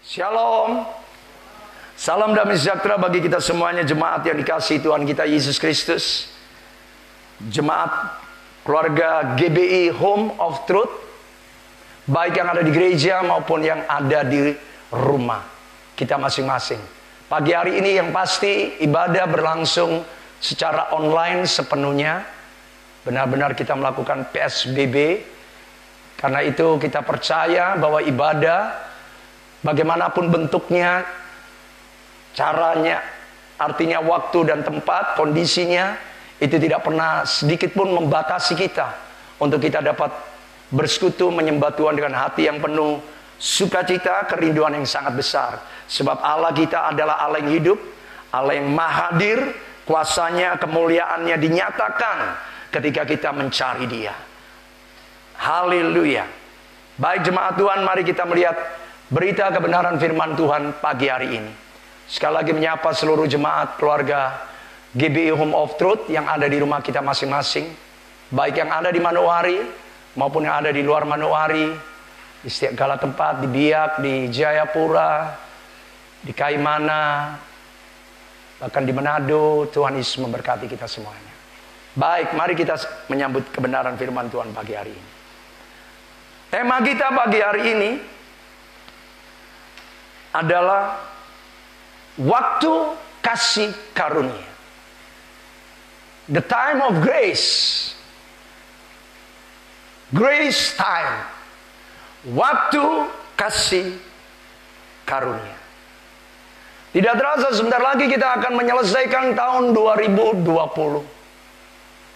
Shalom. Salam damai sejahtera bagi kita semuanya, jemaat yang dikasihi Tuhan kita Yesus Kristus. Jemaat keluarga GBI Home of Truth, baik yang ada di gereja maupun yang ada di rumah kita masing-masing. Pagi hari ini yang pasti ibadah berlangsung secara online sepenuhnya. Benar-benar kita melakukan PSBB. Karena itu kita percaya bahwa ibadah bagaimanapun bentuknya, caranya, artinya waktu dan tempat, kondisinya, itu tidak pernah sedikit pun membatasi kita untuk kita dapat bersekutu menyembah Tuhan dengan hati yang penuh sukacita, kerinduan yang sangat besar. Sebab Allah kita adalah Allah yang hidup, Allah yang maha hadir, kuasanya, kemuliaannya dinyatakan ketika kita mencari Dia. Haleluya. Baik jemaat Tuhan, mari kita melihat berita kebenaran firman Tuhan pagi hari ini. Sekali lagi menyapa seluruh jemaat keluarga GBI Home of Truth yang ada di rumah kita masing-masing, baik yang ada di Manokwari maupun yang ada di luar Manokwari, di setiap segala tempat, di Biak, di Jayapura, di Kaimana, bahkan di Manado. Tuhan Yesus memberkati kita semuanya. Baik, mari kita menyambut kebenaran firman Tuhan pagi hari ini. Tema kita pagi hari ini adalah waktu kasih karunia. The time of grace. Grace time. Waktu kasih karunia. Tidak terasa sebentar lagi kita akan menyelesaikan tahun 2020.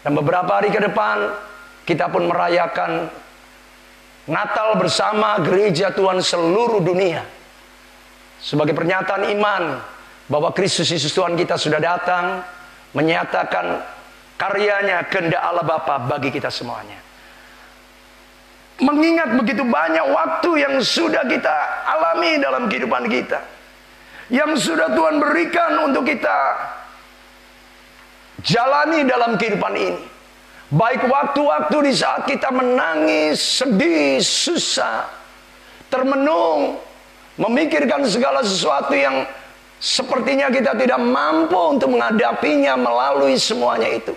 Dan beberapa hari ke depan kita pun merayakan Natal bersama gereja Tuhan seluruh dunia. Sebagai pernyataan iman bahwa Kristus Yesus Tuhan kita sudah datang menyatakan karyanya, kehendak Allah Bapa bagi kita semuanya. Mengingat begitu banyak waktu yang sudah kita alami dalam kehidupan kita, yang sudah Tuhan berikan untuk kita jalani dalam kehidupan ini. Baik waktu-waktu di saat kita menangis, sedih, susah, termenung, memikirkan segala sesuatu yang sepertinya kita tidak mampu untuk menghadapinya melalui semuanya itu.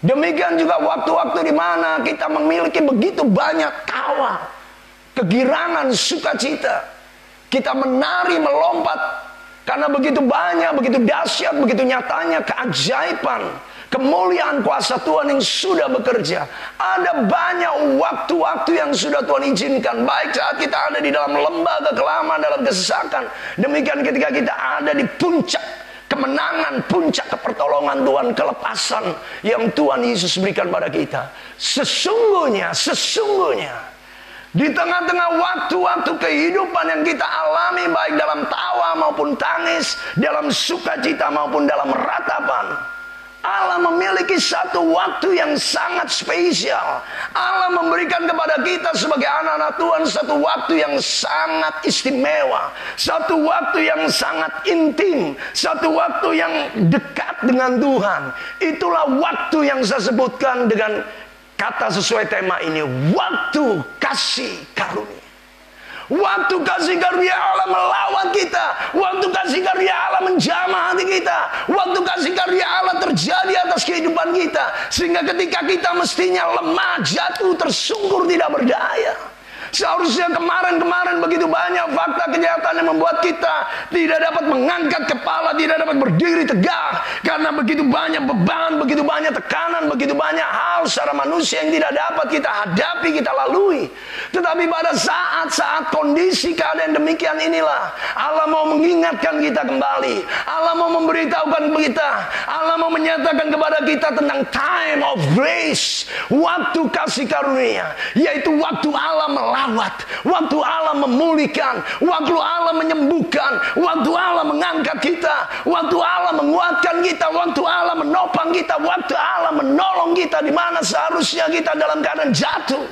Demikian juga waktu-waktu di mana kita memiliki begitu banyak tawa, kegirangan, sukacita. Kita menari, melompat, karena begitu banyak, begitu dahsyat, begitu nyatanya keajaiban, kemuliaan kuasa Tuhan yang sudah bekerja. Ada banyak waktu-waktu yang sudah Tuhan izinkan. Baik saat kita ada di dalam lembah kekelaman, dalam kesesakan. Demikian ketika kita ada di puncak kemenangan, puncak kepertolongan Tuhan, kelepasan yang Tuhan Yesus berikan pada kita. Sesungguhnya di tengah-tengah waktu-waktu kehidupan yang kita alami, baik dalam tawa maupun tangis, dalam sukacita maupun dalam ratapan, Allah memiliki satu waktu yang sangat spesial. Allah memberikan kepada kita sebagai anak-anak Tuhan satu waktu yang sangat istimewa, satu waktu yang sangat intim, satu waktu yang dekat dengan Tuhan. Itulah waktu yang saya sebutkan dengan kata sesuai tema ini, waktu kasih karunia. Waktu kasih karunia Allah melawat kita. Waktu kasih karunia Allah menjamah hati kita. Waktu kasih karunia Allah terjadi atas kehidupan kita. Sehingga ketika kita mestinya lemah, jatuh, tersungkur, tidak berdaya. Seharusnya kemarin begitu banyak fakta kenyataan yang membuat kita tidak dapat mengangkat kepala, tidak dapat berdiri tegak. Karena begitu banyak beban, begitu banyak tekanan, begitu banyak hal secara manusia yang tidak dapat kita hadapi, kita lalui. Tetapi pada saat-saat kondisi keadaan demikian inilah Allah mau mengingatkan kita kembali. Allah mau memberitahukan kita. Allah mau menyatakan kepada kita tentang time of grace. Waktu kasih karunia. Yaitu waktu Allah melawat, waktu Allah memulihkan, waktu Allah menyembuhkan, waktu Allah mengangkat kita, waktu Allah menguatkan kita, waktu Allah menopang kita, waktu Allah menolong kita di mana seharusnya kita dalam keadaan jatuh.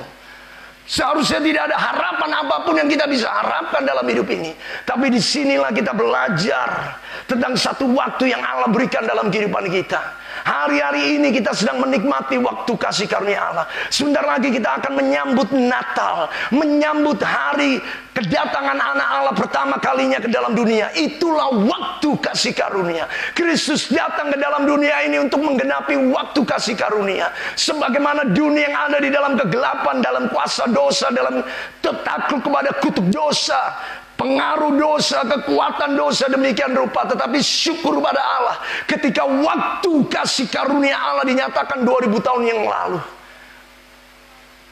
Seharusnya tidak ada harapan apapun yang kita bisa harapkan dalam hidup ini. Tapi disinilah kita belajar tentang satu waktu yang Allah berikan dalam kehidupan kita. Hari-hari ini kita sedang menikmati waktu kasih karunia Allah. Sebentar lagi kita akan menyambut Natal, menyambut hari kedatangan anak Allah pertama kalinya ke dalam dunia. Itulah waktu kasih karunia. Kristus datang ke dalam dunia ini untuk menggenapi waktu kasih karunia. Sebagaimana dunia yang ada di dalam kegelapan, dalam kuasa dosa, dalam takluk kepada kutuk dosa, pengaruh dosa, kekuatan dosa demikian rupa. Tetapi syukur pada Allah, ketika waktu kasih karunia Allah dinyatakan 2000 tahun yang lalu.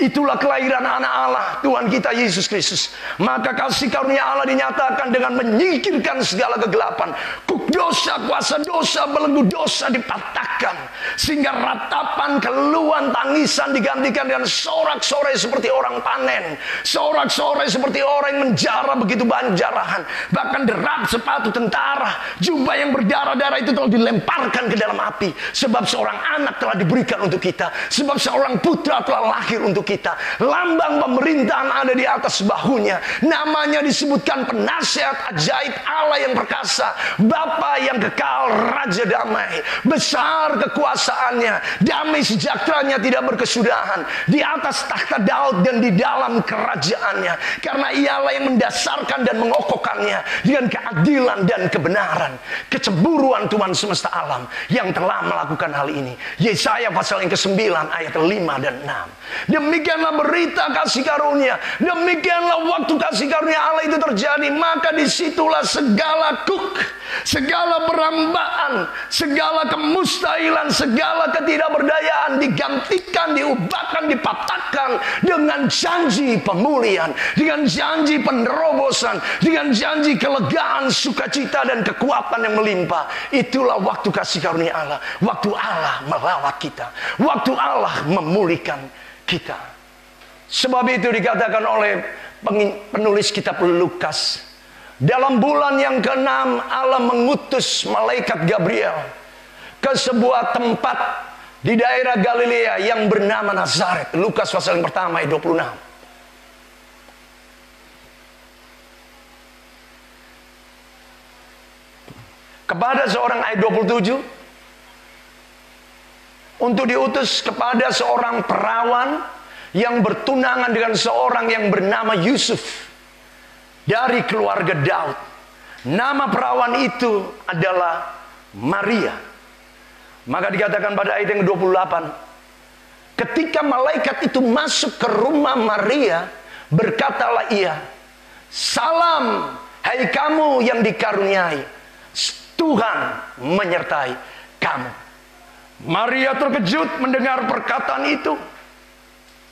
Itulah kelahiran anak Allah, Tuhan kita Yesus Kristus. Maka kasih karunia Allah dinyatakan dengan menyingkirkan segala kegelapan. Kuk dosa, kuasa dosa, belenggu dosa dipatahkan. Sehingga ratapan, keluhan, tangisan digantikan dengan sorak-sorai seperti orang panen. Sorak-sorai seperti orang yang menjara begitu banyak jarahan. Bahkan derap sepatu tentara, jubah yang berdarah-darah itu telah dilemparkan ke dalam api. Sebab seorang anak telah diberikan untuk kita. Sebab seorang putra telah lahir untuk kita. Lambang pemerintahan ada di atas bahunya. Namanya disebutkan penasihat ajaib, Allah yang perkasa, Bapa yang kekal, Raja damai. Besar kekuasaannya, damai sejahteranya tidak berkesudahan di atas takhta Daud dan di dalam kerajaannya. Karena ialah yang mendasarkan dan mengokohkannya dengan keadilan dan kebenaran. Kecemburuan Tuhan semesta alam yang telah melakukan hal ini. Yesaya pasal yang ke-9 ayat 5 dan 6. Demikianlah berita kasih karunia. Demikianlah waktu kasih karunia Allah itu terjadi. Maka disitulah segala segala perambaan, segala kemustahilan, segala ketidakberdayaan digantikan, diubahkan, dipatahkan dengan janji pemulihan, dengan janji penerobosan, dengan janji kelegaan, sukacita dan kekuatan yang melimpah. Itulah waktu kasih karunia Allah. Waktu Allah melawat kita. Waktu Allah memulihkan kita. Sebab itu dikatakan oleh penulis kitab Lukas, dalam bulan yang ke-6 Allah mengutus malaikat Gabriel ke sebuah tempat di daerah Galilea yang bernama Nazaret. Lukas pasal yang pertama ayat 26. Kepada seorang ayat 27, untuk diutus kepada seorang perawan yang bertunangan dengan seorang yang bernama Yusuf dari keluarga Daud. Nama perawan itu adalah Maria. Maka dikatakan pada ayat yang ke-28, ketika malaikat itu masuk ke rumah Maria, berkatalah ia, "Salam, hai kamu yang dikaruniai, Tuhan menyertai kamu." Maria terkejut mendengar perkataan itu.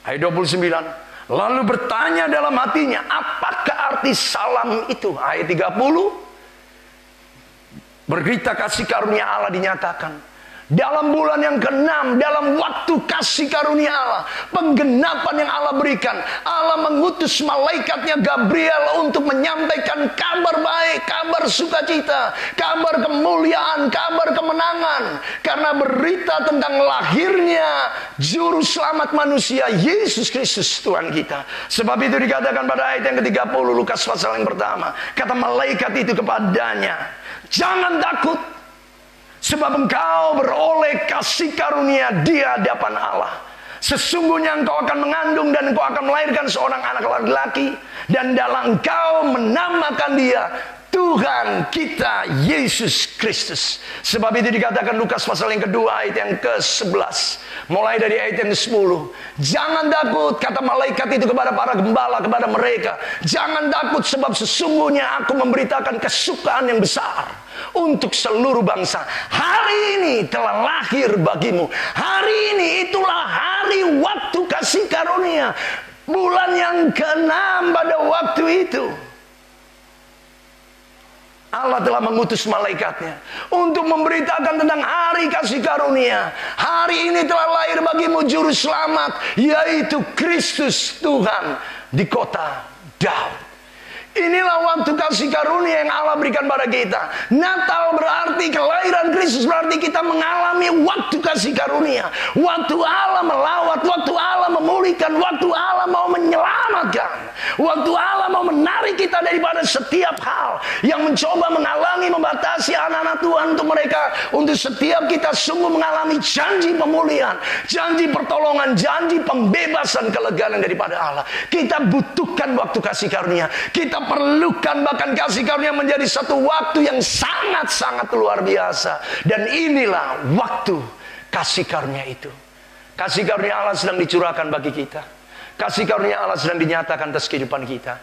Ayat 29. Lalu bertanya dalam hatinya, apakah arti salam itu? Ayat 30. Berita kasih karunia Allah dinyatakan. Dalam bulan yang ke-6, dalam waktu kasih karunia Allah, penggenapan yang Allah berikan, Allah mengutus malaikatnya Gabriel untuk menyampaikan kabar baik, kabar sukacita, kabar kemuliaan, kabar kemenangan. Karena berita tentang lahirnya Juru Selamat manusia, Yesus Kristus Tuhan kita. Sebab itu dikatakan pada ayat yang ke-30 Lukas pasal yang pertama, kata malaikat itu kepadanya, "Jangan takut, sebab engkau beroleh kasih karunia di hadapan Allah. Sesungguhnya engkau akan mengandung dan engkau akan melahirkan seorang anak laki-laki, dan dalam engkau menamakan dia Tuhan kita Yesus Kristus." Sebab itu dikatakan Lukas pasal yang kedua ayat yang ke-11, mulai dari ayat yang ke-10. "Jangan takut," kata malaikat itu kepada para gembala, kepada mereka. "Jangan takut, sebab sesungguhnya aku memberitakan kesukaan yang besar untuk seluruh bangsa. Hari ini telah lahir bagimu." Hari ini itulah hari waktu kasih karunia. Bulan yang ke-6 pada waktu itu, Allah telah mengutus malaikatnya untuk memberitakan tentang hari kasih karunia. Hari ini telah lahir bagimu Juru Selamat, yaitu Kristus Tuhan di kota Daud. Inilah waktu kasih karunia yang Allah berikan pada kita. Natal berarti kelahiran Kristus, berarti kita mengalami waktu kasih karunia. Waktu Allah melawat, waktu Allah memulihkan, waktu Allah mau menyelamatkan. Waktu Allah mau menarik kita daripada setiap hal yang mencoba menghalangi, membatasi anak-anak Tuhan untuk mereka. Untuk setiap kita sungguh mengalami janji pemulihan, janji pertolongan, janji pembebasan, kelegaan daripada Allah. Kita butuhkan waktu kasih karunia. Kita perlukan bahkan kasih karunia menjadi satu waktu yang sangat-sangat luar biasa. Dan inilah waktu kasih karunia itu. Kasih karunia Allah sedang dicurahkan bagi kita. Kasih karunia Allah sedang dinyatakan atas kehidupan kita.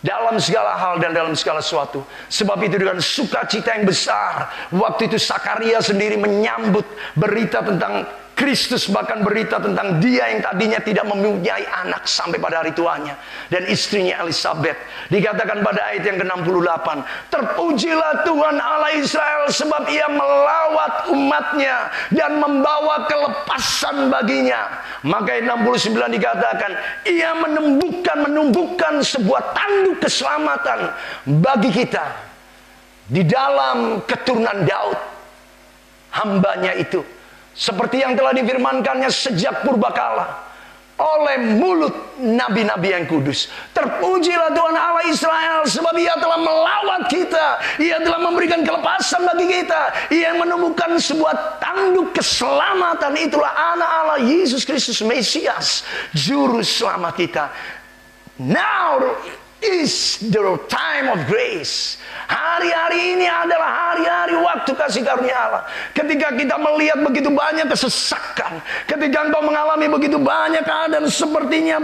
Dalam segala hal dan dalam segala sesuatu. Sebab itu dengan sukacita yang besar, waktu itu Sakaria sendiri menyambut berita tentang Kristus, bahkan berita tentang dia yang tadinya tidak mempunyai anak sampai pada hari tuanya. Dan istrinya Elisabeth. Dikatakan pada ayat yang ke-68, terpujilah Tuhan Allah Israel sebab ia melawat umatnya dan membawa kelepasan baginya. Maka ayat 69 dikatakan, ia menumbuhkan sebuah tanduk keselamatan bagi kita di dalam keturunan Daud, hambanya itu. Seperti yang telah difirmankannya sejak purbakala oleh mulut nabi-nabi yang kudus. Terpujilah Tuhan Allah Israel sebab ia telah melawat kita. Ia telah memberikan kelepasan bagi kita. Ia menemukan sebuah tanduk keselamatan. Itulah anak Allah Yesus Kristus Mesias, juru selamat kita. Now is the time of grace. Hari-hari ini adalah hari-hari waktu kasih karunia Allah. Ketika kita melihat begitu banyak kesesakan, ketika engkau mengalami begitu banyak keadaan sepertinya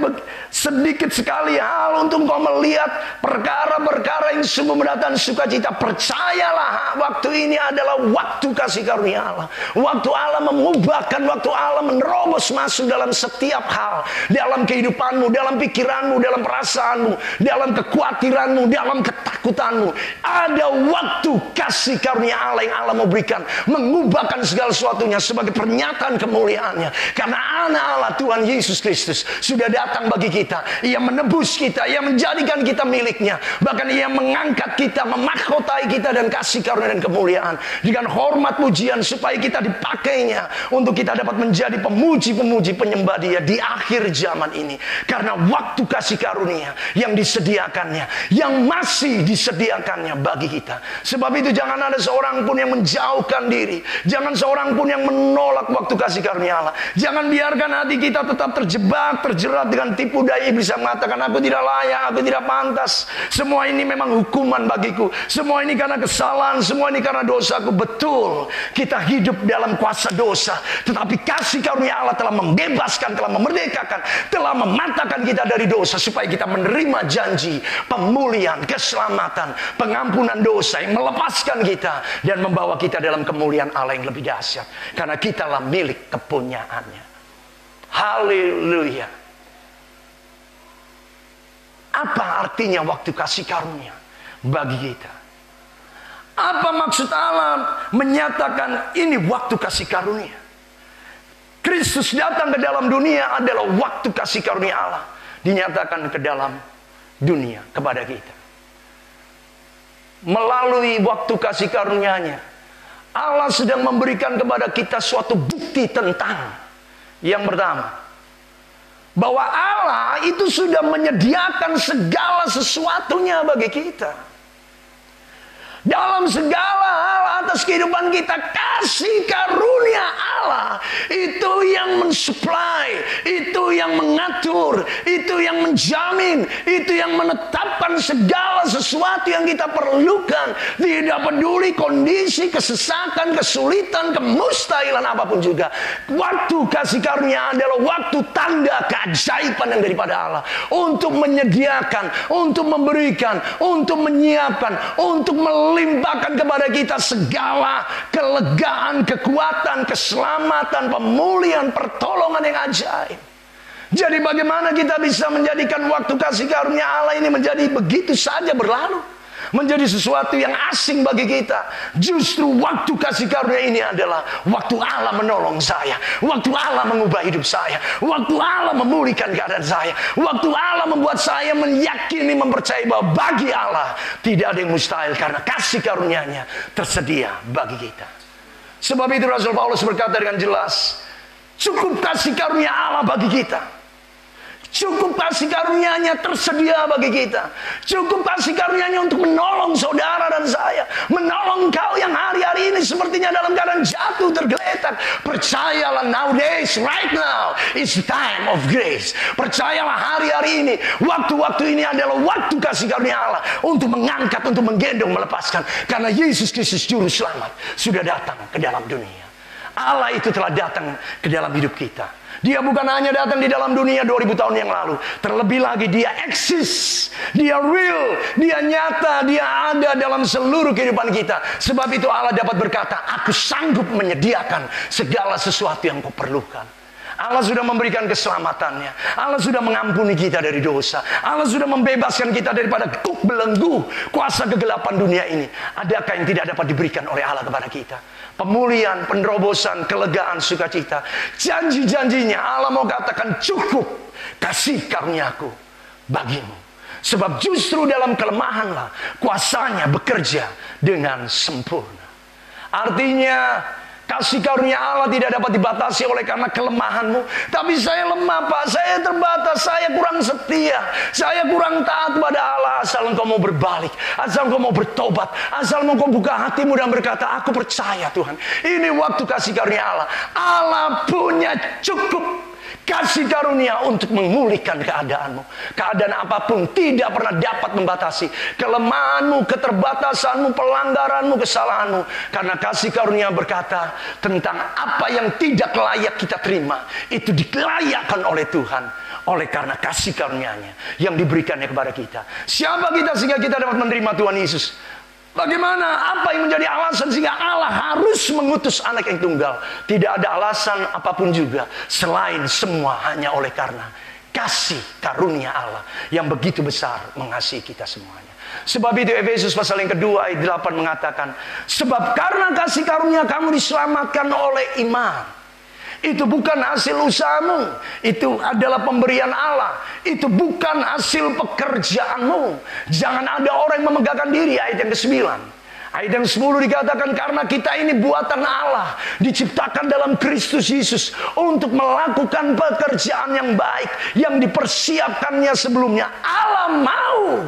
sedikit sekali hal untuk engkau melihat perkara-perkara yang sungguh mendatangkan sukacita, percayalah waktu ini adalah waktu kasih karunia Allah. Waktu Allah mengubahkan, waktu Allah menerobos masuk dalam setiap hal, dalam kehidupanmu, dalam pikiranmu, dalam perasaanmu, dalam kekhawatiranmu, dalam ketakutanmu. Ada waktu kasih karunia Allah yang Allah mau berikan, mengubahkan segala sesuatunya sebagai pernyataan kemuliaannya. Karena anak Allah Tuhan Yesus Kristus sudah datang bagi kita. Ia menebus kita, ia menjadikan kita miliknya. Bahkan ia mengangkat kita, memahkotai kita dan kasih karunia dan kemuliaan dengan hormat pujian supaya kita dipakainya untuk kita dapat menjadi pemuji-pemuji penyembah Dia di akhir zaman ini. Karena waktu kasih karunia yang disediakannya, yang masih disediakannya bagi kita. Sebab itu jangan ada seorang pun yang menjauhkan diri. Jangan seorang pun yang menolak waktu kasih karunia Allah. Jangan biarkan hati kita tetap terjebak, terjerat dengan tipu daya iblis yang mengatakan aku tidak layak, aku tidak pantas. Semua ini memang hukuman bagiku. Semua ini karena kesalahan, semua ini karena dosaku. Betul, kita hidup dalam kuasa dosa. Tetapi kasih karunia Allah telah membebaskan, telah memerdekakan, telah mematahkan kita dari dosa supaya kita menerima janji pemulihan, keselamatan, pengampunan dosa yang melepaskan kita dan membawa kita dalam kemuliaan Allah yang lebih dahsyat. Karena kitalah milik kepunyaannya. Haleluya. Apa artinya waktu kasih karunia bagi kita? Apa maksud Allah menyatakan ini waktu kasih karunia? Kristus datang ke dalam dunia adalah waktu kasih karunia Allah dinyatakan ke dalam dunia kepada kita. Melalui waktu kasih karunia-Nya, Allah sedang memberikan kepada kita suatu bukti tentang yang pertama, bahwa Allah itu sudah menyediakan segala sesuatunya bagi kita. Dalam segala hal atas kehidupan kita, kasih karunia Allah itu yang mensuplai, itu yang mengatur, itu yang menjamin, itu yang menetapkan segala sesuatu yang kita perlukan. Tidak peduli kondisi, kesesakan, kesulitan, kemustahilan apapun juga. Waktu kasih karunia adalah waktu tanda keajaiban yang daripada Allah untuk menyediakan, untuk memberikan, untuk menyiapkan, untuk melimpahkan kepada kita segala kelegaan, kekuatan, keselamatan, pemulihan, pertolongan yang ajaib. Jadi bagaimana kita bisa menjadikan waktu kasih karunia Allah ini menjadi begitu saja berlalu, menjadi sesuatu yang asing bagi kita? Justru waktu kasih karunia ini adalah waktu Allah menolong saya, waktu Allah mengubah hidup saya, waktu Allah memulihkan keadaan saya, waktu Allah membuat saya meyakini, mempercayai bahwa bagi Allah tidak ada yang mustahil karena kasih karunia-Nya tersedia bagi kita. Sebab itu Rasul Paulus berkata dengan jelas, cukup kasih karunia Allah bagi kita. Cukup kasih karunia-Nya tersedia bagi kita. Cukup kasih karunia-Nya untuk menolong saudara dan saya. Menolong kau yang hari-hari ini sepertinya dalam keadaan jatuh tergeletak. Percayalah, nowadays, right now, it's the time of grace. Percayalah hari-hari ini, waktu-waktu ini adalah waktu kasih karunia Allah. Untuk mengangkat, untuk menggendong, melepaskan. Karena Yesus Kristus Juru Selamat sudah datang ke dalam dunia. Allah itu telah datang ke dalam hidup kita. Dia bukan hanya datang di dalam dunia 2000 tahun yang lalu. Terlebih lagi dia eksis. Dia real. Dia nyata. Dia ada dalam seluruh kehidupan kita. Sebab itu Allah dapat berkata, aku sanggup menyediakan segala sesuatu yang kau perlukan. Allah sudah memberikan keselamatannya. Allah sudah mengampuni kita dari dosa. Allah sudah membebaskan kita daripada kuk belenggu kuasa kegelapan dunia ini. Adakah yang tidak dapat diberikan oleh Allah kepada kita? Pemulihan, penerobosan, kelegaan, sukacita. Janji-janjinya Allah mau katakan, cukup kasih karuniaku bagimu. Sebab justru dalam kelemahanlah kuasanya bekerja dengan sempurna. Artinya kasih karunia Allah tidak dapat dibatasi oleh karena kelemahanmu. Tapi saya lemah, Pak. Saya terbatas. Saya kurang setia. Saya kurang taat pada Allah. Asal engkau mau berbalik. Asal engkau mau bertobat. Asal engkau buka hatimu dan berkata, aku percaya Tuhan. Ini waktu kasih karunia Allah. Allah punya cukup kasih karunia untuk memulihkan keadaanmu. Keadaan apapun tidak pernah dapat membatasi kelemahanmu, keterbatasanmu, pelanggaranmu, kesalahanmu. Karena kasih karunia berkata tentang apa yang tidak layak kita terima, itu dilayakkan oleh Tuhan. Oleh karena kasih karunia-Nya yang diberikannya kepada kita. Siapa kita sehingga kita dapat menerima Tuhan Yesus? Bagaimana? Apa yang menjadi alasan sehingga Allah harus mengutus anak yang tunggal? Tidak ada alasan apapun juga selain semua hanya oleh karena kasih karunia Allah yang begitu besar mengasihi kita semuanya. Sebab itu Efesus pasal yang kedua ayat 8 mengatakan, sebab karena kasih karunia kamu diselamatkan oleh iman. Itu bukan hasil usahamu. Itu adalah pemberian Allah. Itu bukan hasil pekerjaanmu. Jangan ada orang yang memegahkan diri. Ayat yang ke-9. Ayat yang 10 dikatakan, karena kita ini buatan Allah, diciptakan dalam Kristus Yesus untuk melakukan pekerjaan yang baik yang dipersiapkannya sebelumnya. Allah mau.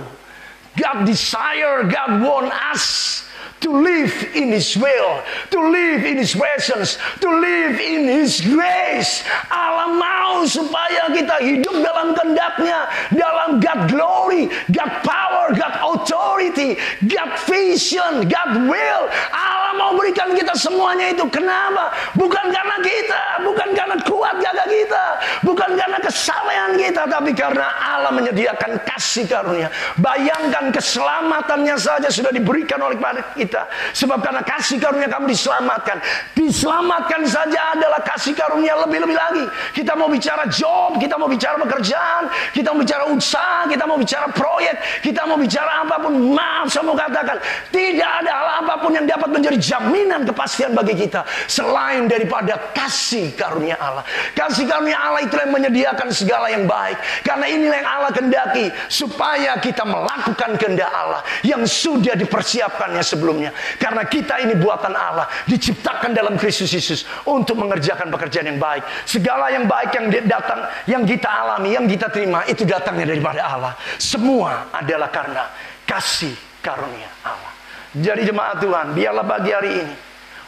God desire, God want us to live in His will, to live in His presence, to live in His grace. Allah mau supaya kita hidup dalam kehendak-Nya, dalam God glory, God power, God authority, God vision, God will. Allah mau berikan kita semuanya itu. Kenapa? Bukan karena kita, bukan karena kuat gagah kita, bukan karena kesalehan kita, tapi karena Allah menyediakan kasih karunia. Bayangkan keselamatannya saja sudah diberikan oleh kita. Sebab karena kasih karunia kamu diselamatkan. Diselamatkan saja adalah kasih karunia, lebih-lebih lagi. Kita mau bicara job, kita mau bicara pekerjaan, kita mau bicara usaha, kita mau bicara proyek, kita mau bicara apapun. Maaf, saya mau katakan, tidak ada hal apapun yang dapat menjadi jaminan kepastian bagi kita selain daripada kasih karunia Allah. Kasih karunia Allah itu yang menyediakan segala yang baik. Karena inilah yang Allah kehendaki, supaya kita melakukan kehendak Allah yang sudah dipersiapkannya sebelumnya. Karena kita ini buatan Allah, diciptakan dalam Kristus Yesus untuk mengerjakan pekerjaan yang baik. Segala yang baik yang datang, yang kita alami, yang kita terima, itu datangnya daripada Allah. Semua adalah karena kasih karunia Allah. Jadi jemaat Tuhan, biarlah pagi hari ini,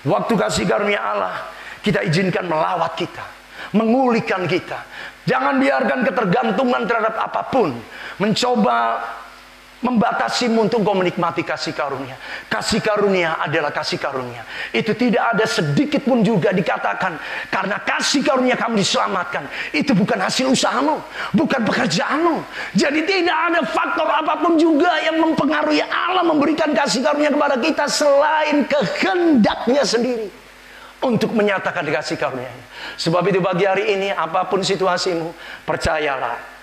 waktu kasih karunia Allah, kita izinkan melawat kita, memulihkan kita. Jangan biarkan ketergantungan terhadap apapun mencoba membatasimu untuk kau menikmati kasih karunia. Kasih karunia adalah kasih karunia. Itu tidak ada sedikit pun juga dikatakan karena kasih karunia kamu diselamatkan. Itu bukan hasil usahamu, bukan pekerjaanmu. Jadi tidak ada faktor apapun juga yang mempengaruhi Allah memberikan kasih karunia kepada kita selain kehendaknya sendiri untuk menyatakan kasih karunia-Nya. Sebab itu pagi hari ini, apapun situasimu, percayalah,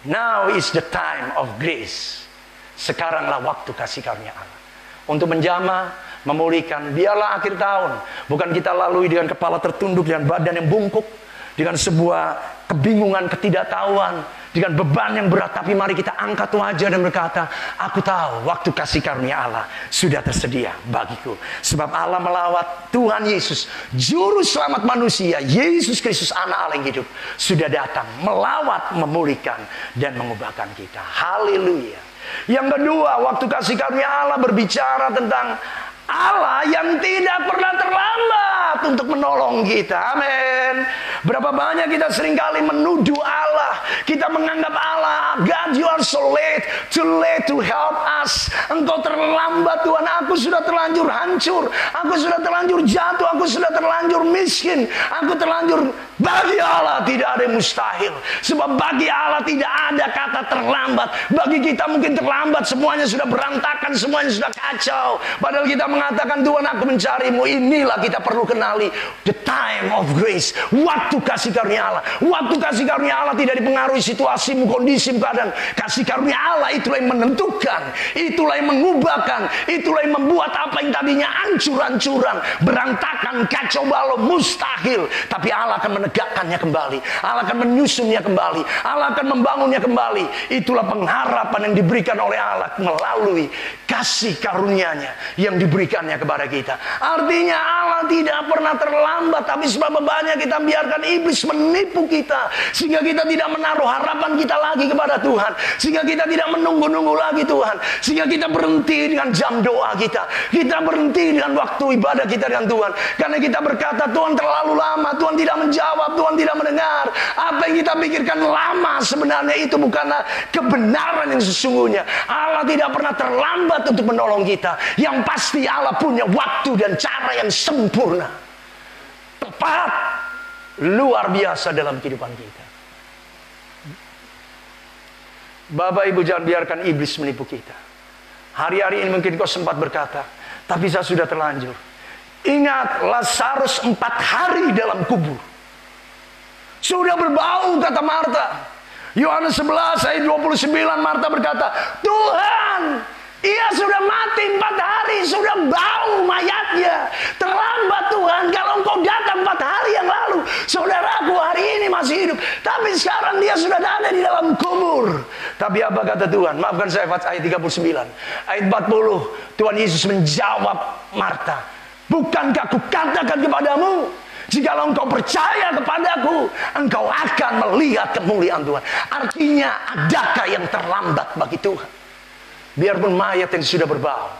now is the time of grace. Sekaranglah waktu kasih karunia Allah untuk menjamah, memulihkan. Biarlah akhir tahun bukan kita lalui dengan kepala tertunduk dan badan yang bungkuk, dengan sebuah kebingungan, ketidaktahuan, dengan beban yang berat, tapi mari kita angkat wajah dan berkata, aku tahu waktu kasih karunia Allah sudah tersedia bagiku. Sebab Allah melawat Tuhan Yesus, juru selamat manusia, Yesus Kristus anak Allah yang hidup, sudah datang melawat, memulihkan, dan mengubahkan kita. Haleluya. Yang kedua, waktu kasih karunia Allah berbicara tentang Allah yang tidak pernah terlambat untuk menolong kita. Amin. Berapa banyak kita seringkali menuduh Allah. Kita menganggap Allah, God, you are so late to help us. Engkau terlambat Tuhan. Aku sudah terlanjur hancur. Aku sudah terlanjur jatuh. Aku sudah terlanjur miskin. Aku terlanjur. Bagi Allah tidak ada yang mustahil. Sebab bagi Allah tidak ada kata terlambat. Bagi kita mungkin terlambat. Semuanya sudah berantakan. Semuanya sudah kacau. Padahal kita mengatakan, Tuhan, aku mencarimu. Inilah kita perlu kenali. The time of grace. Waktu kasih karunia Allah. Waktu kasih karunia Allah tidak dipengaruhi situasimu, kondisimu, keadaan. Kasih karunia Allah itulah yang menentukan. Itulah yang mengubahkan. Itulah yang membuat apa yang tadinya hancur-hancuran, berantakan, kacau balau, mustahil. Tapi Allah akan menegakkannya kembali. Allah akan menyusunnya kembali. Allah akan membangunnya kembali. Itulah pengharapan yang diberikan oleh Allah melalui kasih karunia-Nya yang diberikannya kepada kita. Artinya Allah tidak pernah terlambat, tapi sebab banyak kita biarkan iblis menipu kita, sehingga kita tidak menaruh harapan kita lagi kepada Tuhan, sehingga kita tidak menunggu-nunggu lagi Tuhan, sehingga kita berhenti dengan jam doa kita berhenti dengan waktu ibadah kita dengan Tuhan, karena kita berkata, Tuhan terlalu lama, Tuhan tidak menjawab, Tuhan tidak mendengar. Apa yang kita pikirkan lama sebenarnya itu bukanlah kebenaran yang sesungguhnya. Allah tidak pernah terlambat untuk menolong kita. Yang pasti Allah punya waktu dan cara yang sempurna, tepat, luar biasa dalam kehidupan kita. Bapak Ibu, jangan biarkan iblis menipu kita. Hari-hari ini mungkin kau sempat berkata, tapi saya sudah terlanjur. Ingat, Lazarus 4 hari dalam kubur. Sudah berbau, kata Marta. Yohanes 11 ayat 29, Marta berkata, Tuhan, ia sudah mati 4 hari, sudah bau mayatnya. Terlambat Tuhan, kalau Engkau datang 4 hari yang lalu, saudaraku hari ini masih hidup, tapi sekarang dia sudah ada di dalam kubur. Tapi apa kata Tuhan? Maafkan saya, ayat 39. Ayat 40, Tuhan Yesus menjawab Marta, bukankah aku katakan kepadamu, jikalau engkau percaya kepadaku, engkau akan melihat kemuliaan Tuhan. Artinya, adakah yang terlambat bagi Tuhan? Biarpun mayat yang sudah berbau,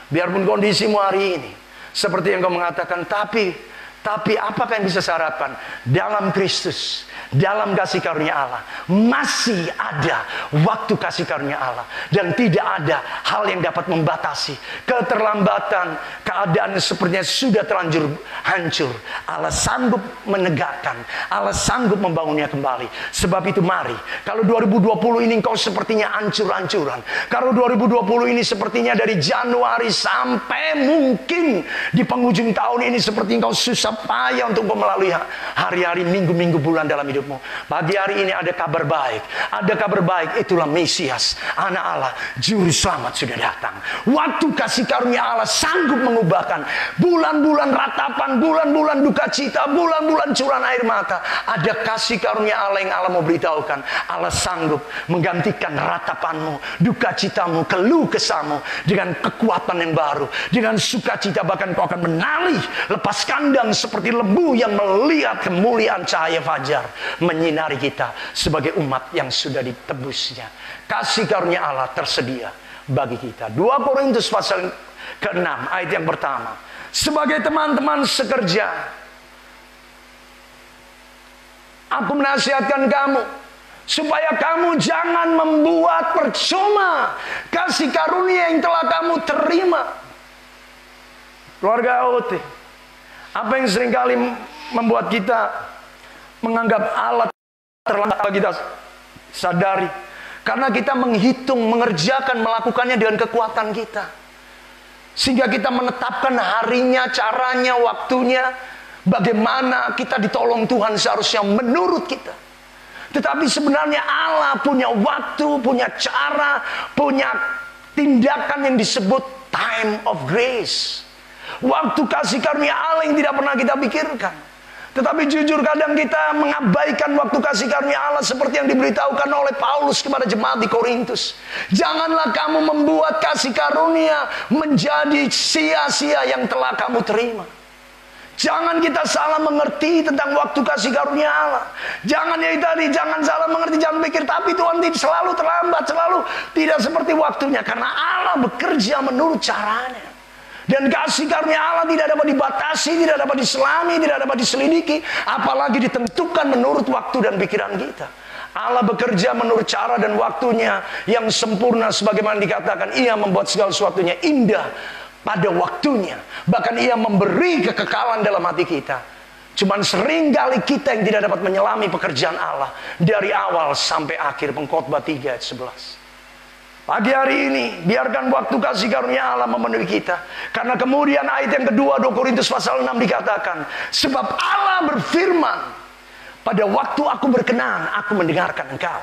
biarpun kondisimu hari ini seperti yang kau mengatakan, tapi apakah yang bisa saya harapkan? Dalam Kristus, dalam kasih karunia Allah, masih ada waktu kasih karunia Allah. Dan tidak ada hal yang dapat membatasi keterlambatan, keadaan sepertinya sudah terlanjur hancur. Allah sanggup menegakkan, Allah sanggup membangunnya kembali. Sebab itu mari, kalau 2020 ini kau sepertinya hancur-hancuran, kalau 2020 ini sepertinya dari Januari sampai mungkin di penghujung tahun ini seperti kau susah payah untuk melalui hari-hari, minggu-minggu, bulan dalam hidupmu. Pagi hari ini ada kabar baik. Ada kabar baik, itulah Mesias, anak Allah, juru selamat sudah datang. Waktu kasih karunia Allah sanggup mengubahkan bulan-bulan ratapan, bulan-bulan duka cita, bulan-bulan curahan air mata. Ada kasih karunia Allah yang Allah mau beritahukan. Allah sanggup menggantikan ratapanmu, duka citamu, keluh kesahmu dengan kekuatan yang baru, dengan sukacita. Bahkan kau akan menalih lepas kandang seperti lembu yang melihat kemuliaan cahaya fajar menyinari kita sebagai umat yang sudah ditebusnya. Kasih karunia Allah tersedia bagi kita. 2 Korintus pasal ke-6 ayat yang pertama. Sebagai teman-teman sekerja, aku menasihatkan kamu supaya kamu jangan membuat percuma kasih karunia yang telah kamu terima. Keluarga AOT, apa yang seringkali membuat kita menganggap Allah terlambat, kita sadari karena kita menghitung, mengerjakan, melakukannya dengan kekuatan kita, sehingga kita menetapkan harinya, caranya, waktunya, bagaimana kita ditolong Tuhan seharusnya menurut kita. Tetapi sebenarnya Allah punya waktu, punya cara, punya tindakan yang disebut time of grace. Waktu kasih karunia Allah yang tidak pernah kita pikirkan. Tetapi jujur kadang kita mengabaikan waktu kasih karunia Allah seperti yang diberitahukan oleh Paulus kepada jemaat di Korintus. Janganlah kamu membuat kasih karunia menjadi sia-sia yang telah kamu terima. Jangan kita salah mengerti tentang waktu kasih karunia Allah. Jangan jangan salah mengerti, jangan pikir tapi Tuhan selalu terlambat, selalu tidak seperti waktunya. Karena Allah bekerja menurut caranya. Dan kasih karunia Allah tidak dapat dibatasi, tidak dapat diselami, tidak dapat diselidiki, apalagi ditentukan menurut waktu dan pikiran kita. Allah bekerja menurut cara dan waktunya yang sempurna, sebagaimana dikatakan Ia membuat segala sesuatunya indah pada waktunya. Bahkan Ia memberi kekekalan dalam hati kita. Cuman seringkali kita yang tidak dapat menyelami pekerjaan Allah dari awal sampai akhir. Pengkhotbah 3 ayat 11. Pagi hari ini, biarkan waktu kasih karunia Allah memenuhi kita. Karena kemudian ayat yang kedua, 2 Korintus pasal 6 dikatakan, sebab Allah berfirman, pada waktu aku berkenan, aku mendengarkan engkau.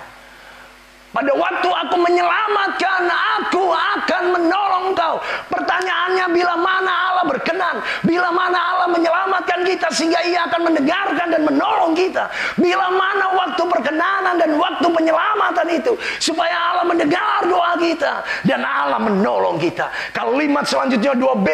Pada waktu aku menyelamatkan, aku akan menolong engkau. Pertanyaannya, bila mana Allah berkenan? Bila mana Allah menyelamatkan kita sehingga Ia akan mendengarkan dan menolong kita? Bila mana waktu perkenanan dan waktu penyelamatan itu? Supaya Allah mendengar doa kita dan Allah menolong kita. Kalimat selanjutnya 2b.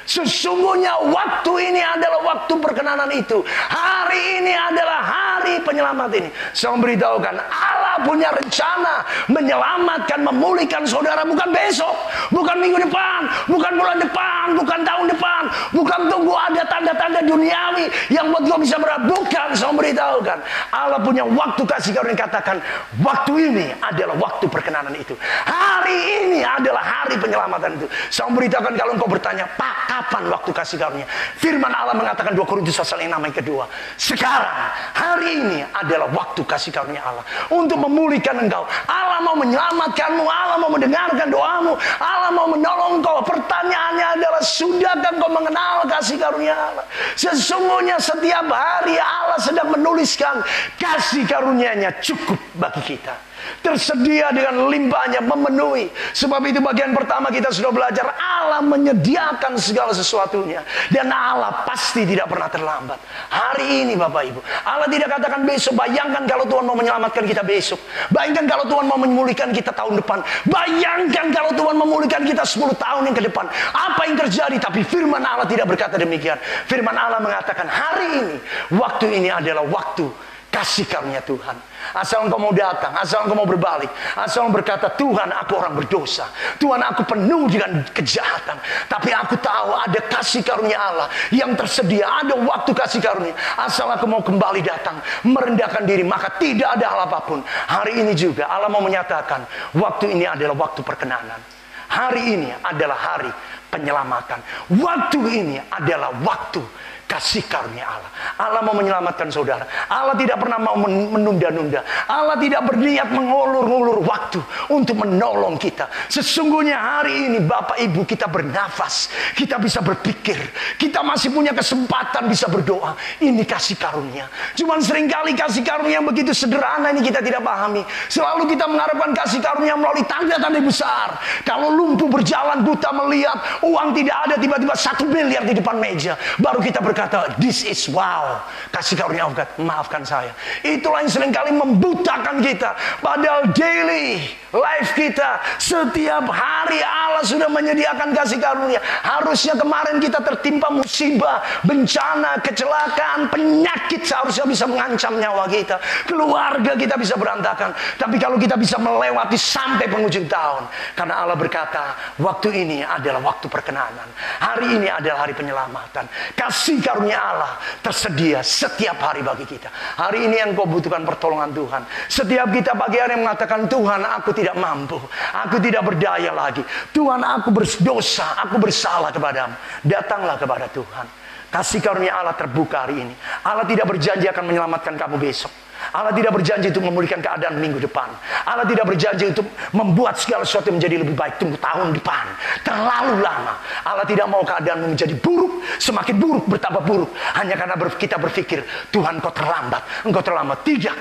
Sesungguhnya waktu ini adalah waktu perkenanan itu. Hari ini adalah hari penyelamat ini. Saya memberitahukan, Allah punya rencana menyelamatkan, memulihkan saudara bukan besok, bukan minggu depan, bukan bulan depan, bukan tahun depan, bukan tunggu ada tanda-tanda duniawi yang buat kau bisa berbuat. Bukan, saya memberitahukan, Allah punya waktu kasih karunia. Katakan, waktu ini adalah waktu perkenanan itu. Hari ini adalah hari penyelamatan itu. Saya memberitahukan, kalau engkau bertanya, Pak, kapan waktu kasih karunia? Firman Allah mengatakan 2 Korintus pasal 6 ayat kedua. Sekarang, hari ini adalah waktu kasih karunia Allah untuk memulihkan engkau. Allah mau menyelamatkanmu, Allah mau mendengarkan doamu, Allah mau menolong kau. Pertanyaannya adalah, sudahkah kau mengenal kasih karunia Allah? Sesungguhnya setiap hari Allah sedang menuliskan kasih karunia-Nya cukup bagi kita. Tersedia dengan limpahnya, memenuhi. Sebab itu bagian pertama kita sudah belajar, Allah menyediakan segala sesuatunya. Dan Allah pasti tidak pernah terlambat. Hari ini Bapak Ibu, Allah tidak katakan besok. Bayangkan kalau Tuhan mau menyelamatkan kita besok. Bayangkan kalau Tuhan mau memulihkan kita tahun depan. Bayangkan kalau Tuhan memulihkan kita 10 tahun yang ke depan. Apa yang terjadi? Tapi firman Allah tidak berkata demikian. Firman Allah mengatakan, hari ini, waktu ini adalah waktu kasih karunia Tuhan. Asal engkau mau datang, asal engkau mau berbalik, asal engkau berkata, Tuhan, aku orang berdosa, Tuhan, aku penuh dengan kejahatan, tapi aku tahu ada kasih karunia Allah yang tersedia, ada waktu kasih karunia. Asal aku mau kembali datang, merendahkan diri, maka tidak ada hal apapun. Hari ini juga Allah mau menyatakan, waktu ini adalah waktu perkenanan. Hari ini adalah hari penyelamatan. Waktu ini adalah waktu kasih karunia Allah. Allah mau menyelamatkan saudara. Allah tidak pernah mau menunda-nunda. Allah tidak berniat mengulur-ulur waktu untuk menolong kita. Sesungguhnya hari ini Bapak Ibu kita bernafas, kita bisa berpikir, kita masih punya kesempatan bisa berdoa. Ini kasih karunia. Cuman seringkali kasih karunia yang begitu sederhana ini kita tidak pahami. Selalu kita mengharapkan kasih karunia melalui tanda-tanda besar. Kalau lumpuh berjalan, buta melihat, uang tidak ada, tiba-tiba 1 miliar di depan meja, baru kita berkata, this is wow, kasih karunia Allah. Maafkan saya. Itulah yang seringkali membutakan kita. Padahal daily life kita, setiap hari Allah sudah menyediakan kasih karunia. Harusnya kemarin kita tertimpa musibah, bencana, kecelakaan, penyakit, seharusnya bisa mengancam nyawa kita. Keluarga kita bisa berantakan. Tapi kalau kita bisa melewati sampai penghujung tahun, karena Allah berkata, waktu ini adalah waktu perkenanan. Hari ini adalah hari penyelamatan. Kasih karunia Allah tersedia setiap hari bagi kita. Hari ini yang kau butuhkan pertolongan Tuhan. Setiap kita pagi hari mengatakan, Tuhan, aku tidak mampu, aku tidak berdaya lagi. Tuhan, aku berdosa, aku bersalah kepadamu. Datanglah kepada Tuhan. Kasih karunia Allah terbuka hari ini. Allah tidak berjanji akan menyelamatkan kamu besok. Allah tidak berjanji untuk memulihkan keadaan minggu depan. Allah tidak berjanji untuk membuat segala sesuatu menjadi lebih baik tunggu tahun depan. Terlalu lama. Allah tidak mau keadaan menjadi buruk, semakin buruk, bertambah buruk, hanya karena kita berpikir, Tuhan, kau terlambat, engkau terlambat. Tidak.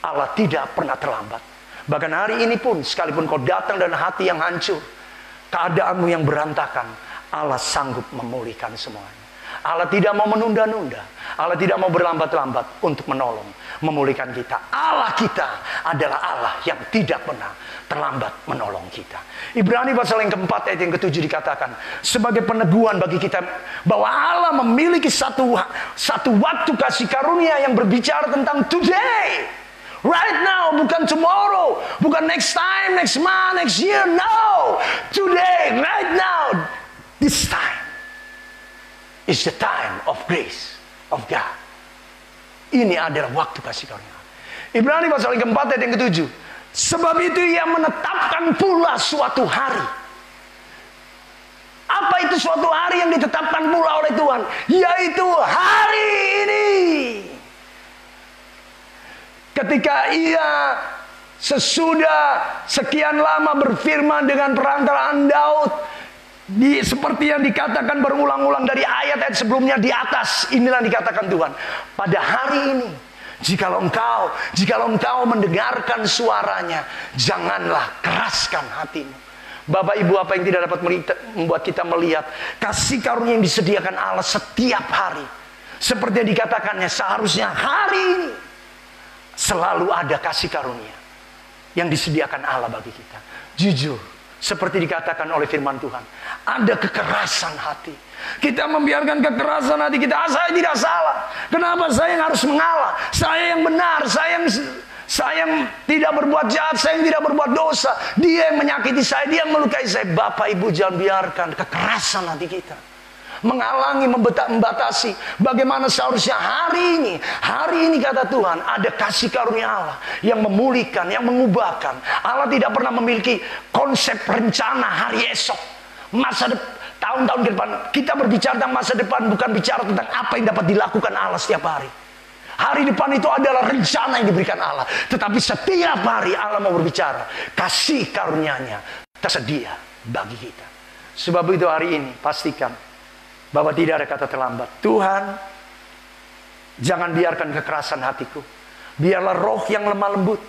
Allah tidak pernah terlambat. Bahkan hari ini pun, sekalipun kau datang dan hati yang hancur, keadaanmu yang berantakan, Allah sanggup memulihkan semuanya. Allah tidak mau menunda-nunda. Allah tidak mau berlambat-lambat untuk menolong, memulihkan kita. Allah kita adalah Allah yang tidak pernah terlambat menolong kita. Ibrani pasal yang keempat ayat yang ketujuh dikatakan sebagai peneguhan bagi kita bahwa Allah memiliki satu waktu kasih karunia yang berbicara tentang today, right now, bukan tomorrow, bukan next time, next month, next year. No, today, right now, this time is the time of grace of God. Ini adalah waktu kasih karunia. Ibrani pasal yang keempat ayat yang ketujuh. Sebab itu ia menetapkan pula suatu hari. Apa itu suatu hari yang ditetapkan pula oleh Tuhan? Yaitu hari ini. Ketika ia sesudah sekian lama berfirman dengan perantaraan Daud, seperti yang dikatakan berulang-ulang dari ayat-ayat sebelumnya di atas, inilah yang dikatakan Tuhan. Pada hari ini, jikalau engkau mendengarkan suaranya, janganlah keraskan hatimu. Bapak Ibu, apa yang tidak dapat membuat kita melihat kasih karunia yang disediakan Allah setiap hari. Seperti yang dikatakannya, seharusnya hari ini selalu ada kasih karunia yang disediakan Allah bagi kita. Jujur, seperti dikatakan oleh firman Tuhan, ada kekerasan hati. Kita membiarkan kekerasan hati kita. Saya tidak salah. Kenapa saya yang harus mengalah? Saya yang benar. Saya yang tidak berbuat jahat. Saya yang tidak berbuat dosa. Dia yang menyakiti saya. Dia yang melukai saya. Bapak Ibu, jangan biarkan kekerasan hati kita menghalangi, membatasi bagaimana seharusnya hari ini kata Tuhan, ada kasih karunia Allah yang memulihkan, yang mengubahkan. Allah tidak pernah memiliki konsep rencana hari esok, masa depan, tahun-tahun ke depan. Kita berbicara tentang masa depan, bukan bicara tentang apa yang dapat dilakukan Allah setiap hari. Hari depan itu adalah rencana yang diberikan Allah. Tetapi setiap hari Allah mau berbicara, kasih karunia-Nya tersedia bagi kita. Sebab itu hari ini pastikan bahwa tidak ada kata terlambat. Tuhan, jangan biarkan kekerasan hatiku. Biarlah roh yang lemah lembut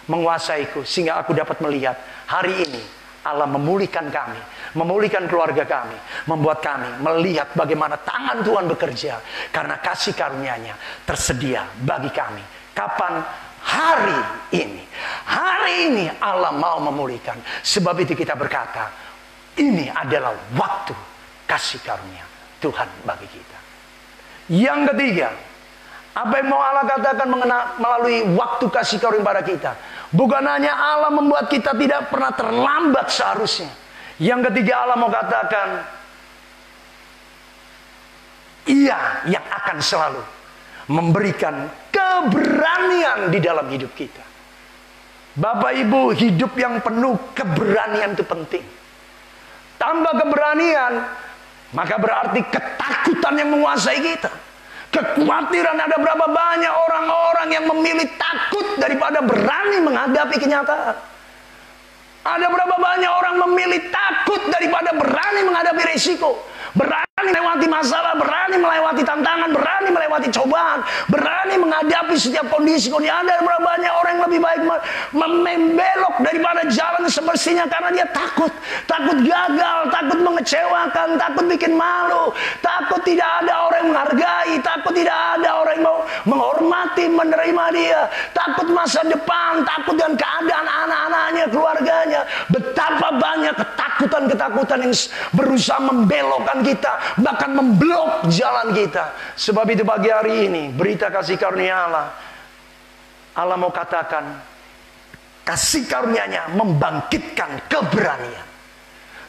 menguasaiku, sehingga aku dapat melihat hari ini Allah memulihkan kami, memulihkan keluarga kami, membuat kami melihat bagaimana tangan Tuhan bekerja, karena kasih karunia-Nya tersedia bagi kami. Kapan? Hari ini. Hari ini Allah mau memulihkan. Sebab itu kita berkata, ini adalah waktu kasih karunia Tuhan bagi kita. Yang ketiga, apa yang mau Allah katakan melalui waktu kasih karunia pada kita? Bukan hanya Allah membuat kita tidak pernah terlambat seharusnya. Yang ketiga, Allah mau katakan, Ia yang akan selalu memberikan keberanian di dalam hidup kita. Bapak Ibu, hidup yang penuh keberanian itu penting. Tanpa keberanian, maka berarti ketakutan yang menguasai kita. Kekhawatiran. Ada berapa banyak orang-orang yang memilih takut daripada berani menghadapi kenyataan. Ada berapa banyak orang memilih takut daripada berani menghadapi risiko. Berani melewati masalah, berani melewati tantangan, berani melewati cobaan, berani menghadapi setiap kondisi. Ada berapa banyak orang yang lebih baik membelok daripada jalan semestinya karena dia takut. Takut gagal, takut mengecewakan, takut bikin malu, takut tidak ada orang yang menghargai, takut tidak ada orang yang mau menghormati, menerima dia, takut masa depan, takut dengan keadaan anak-anaknya, keluarganya. Betapa banyak ketakutan-ketakutan yang berusaha membelokkan kita, bahkan memblok jalan kita. Sebab itu pagi hari ini, berita kasih karunia Allah mau katakan, kasih karunia-Nya membangkitkan keberanian.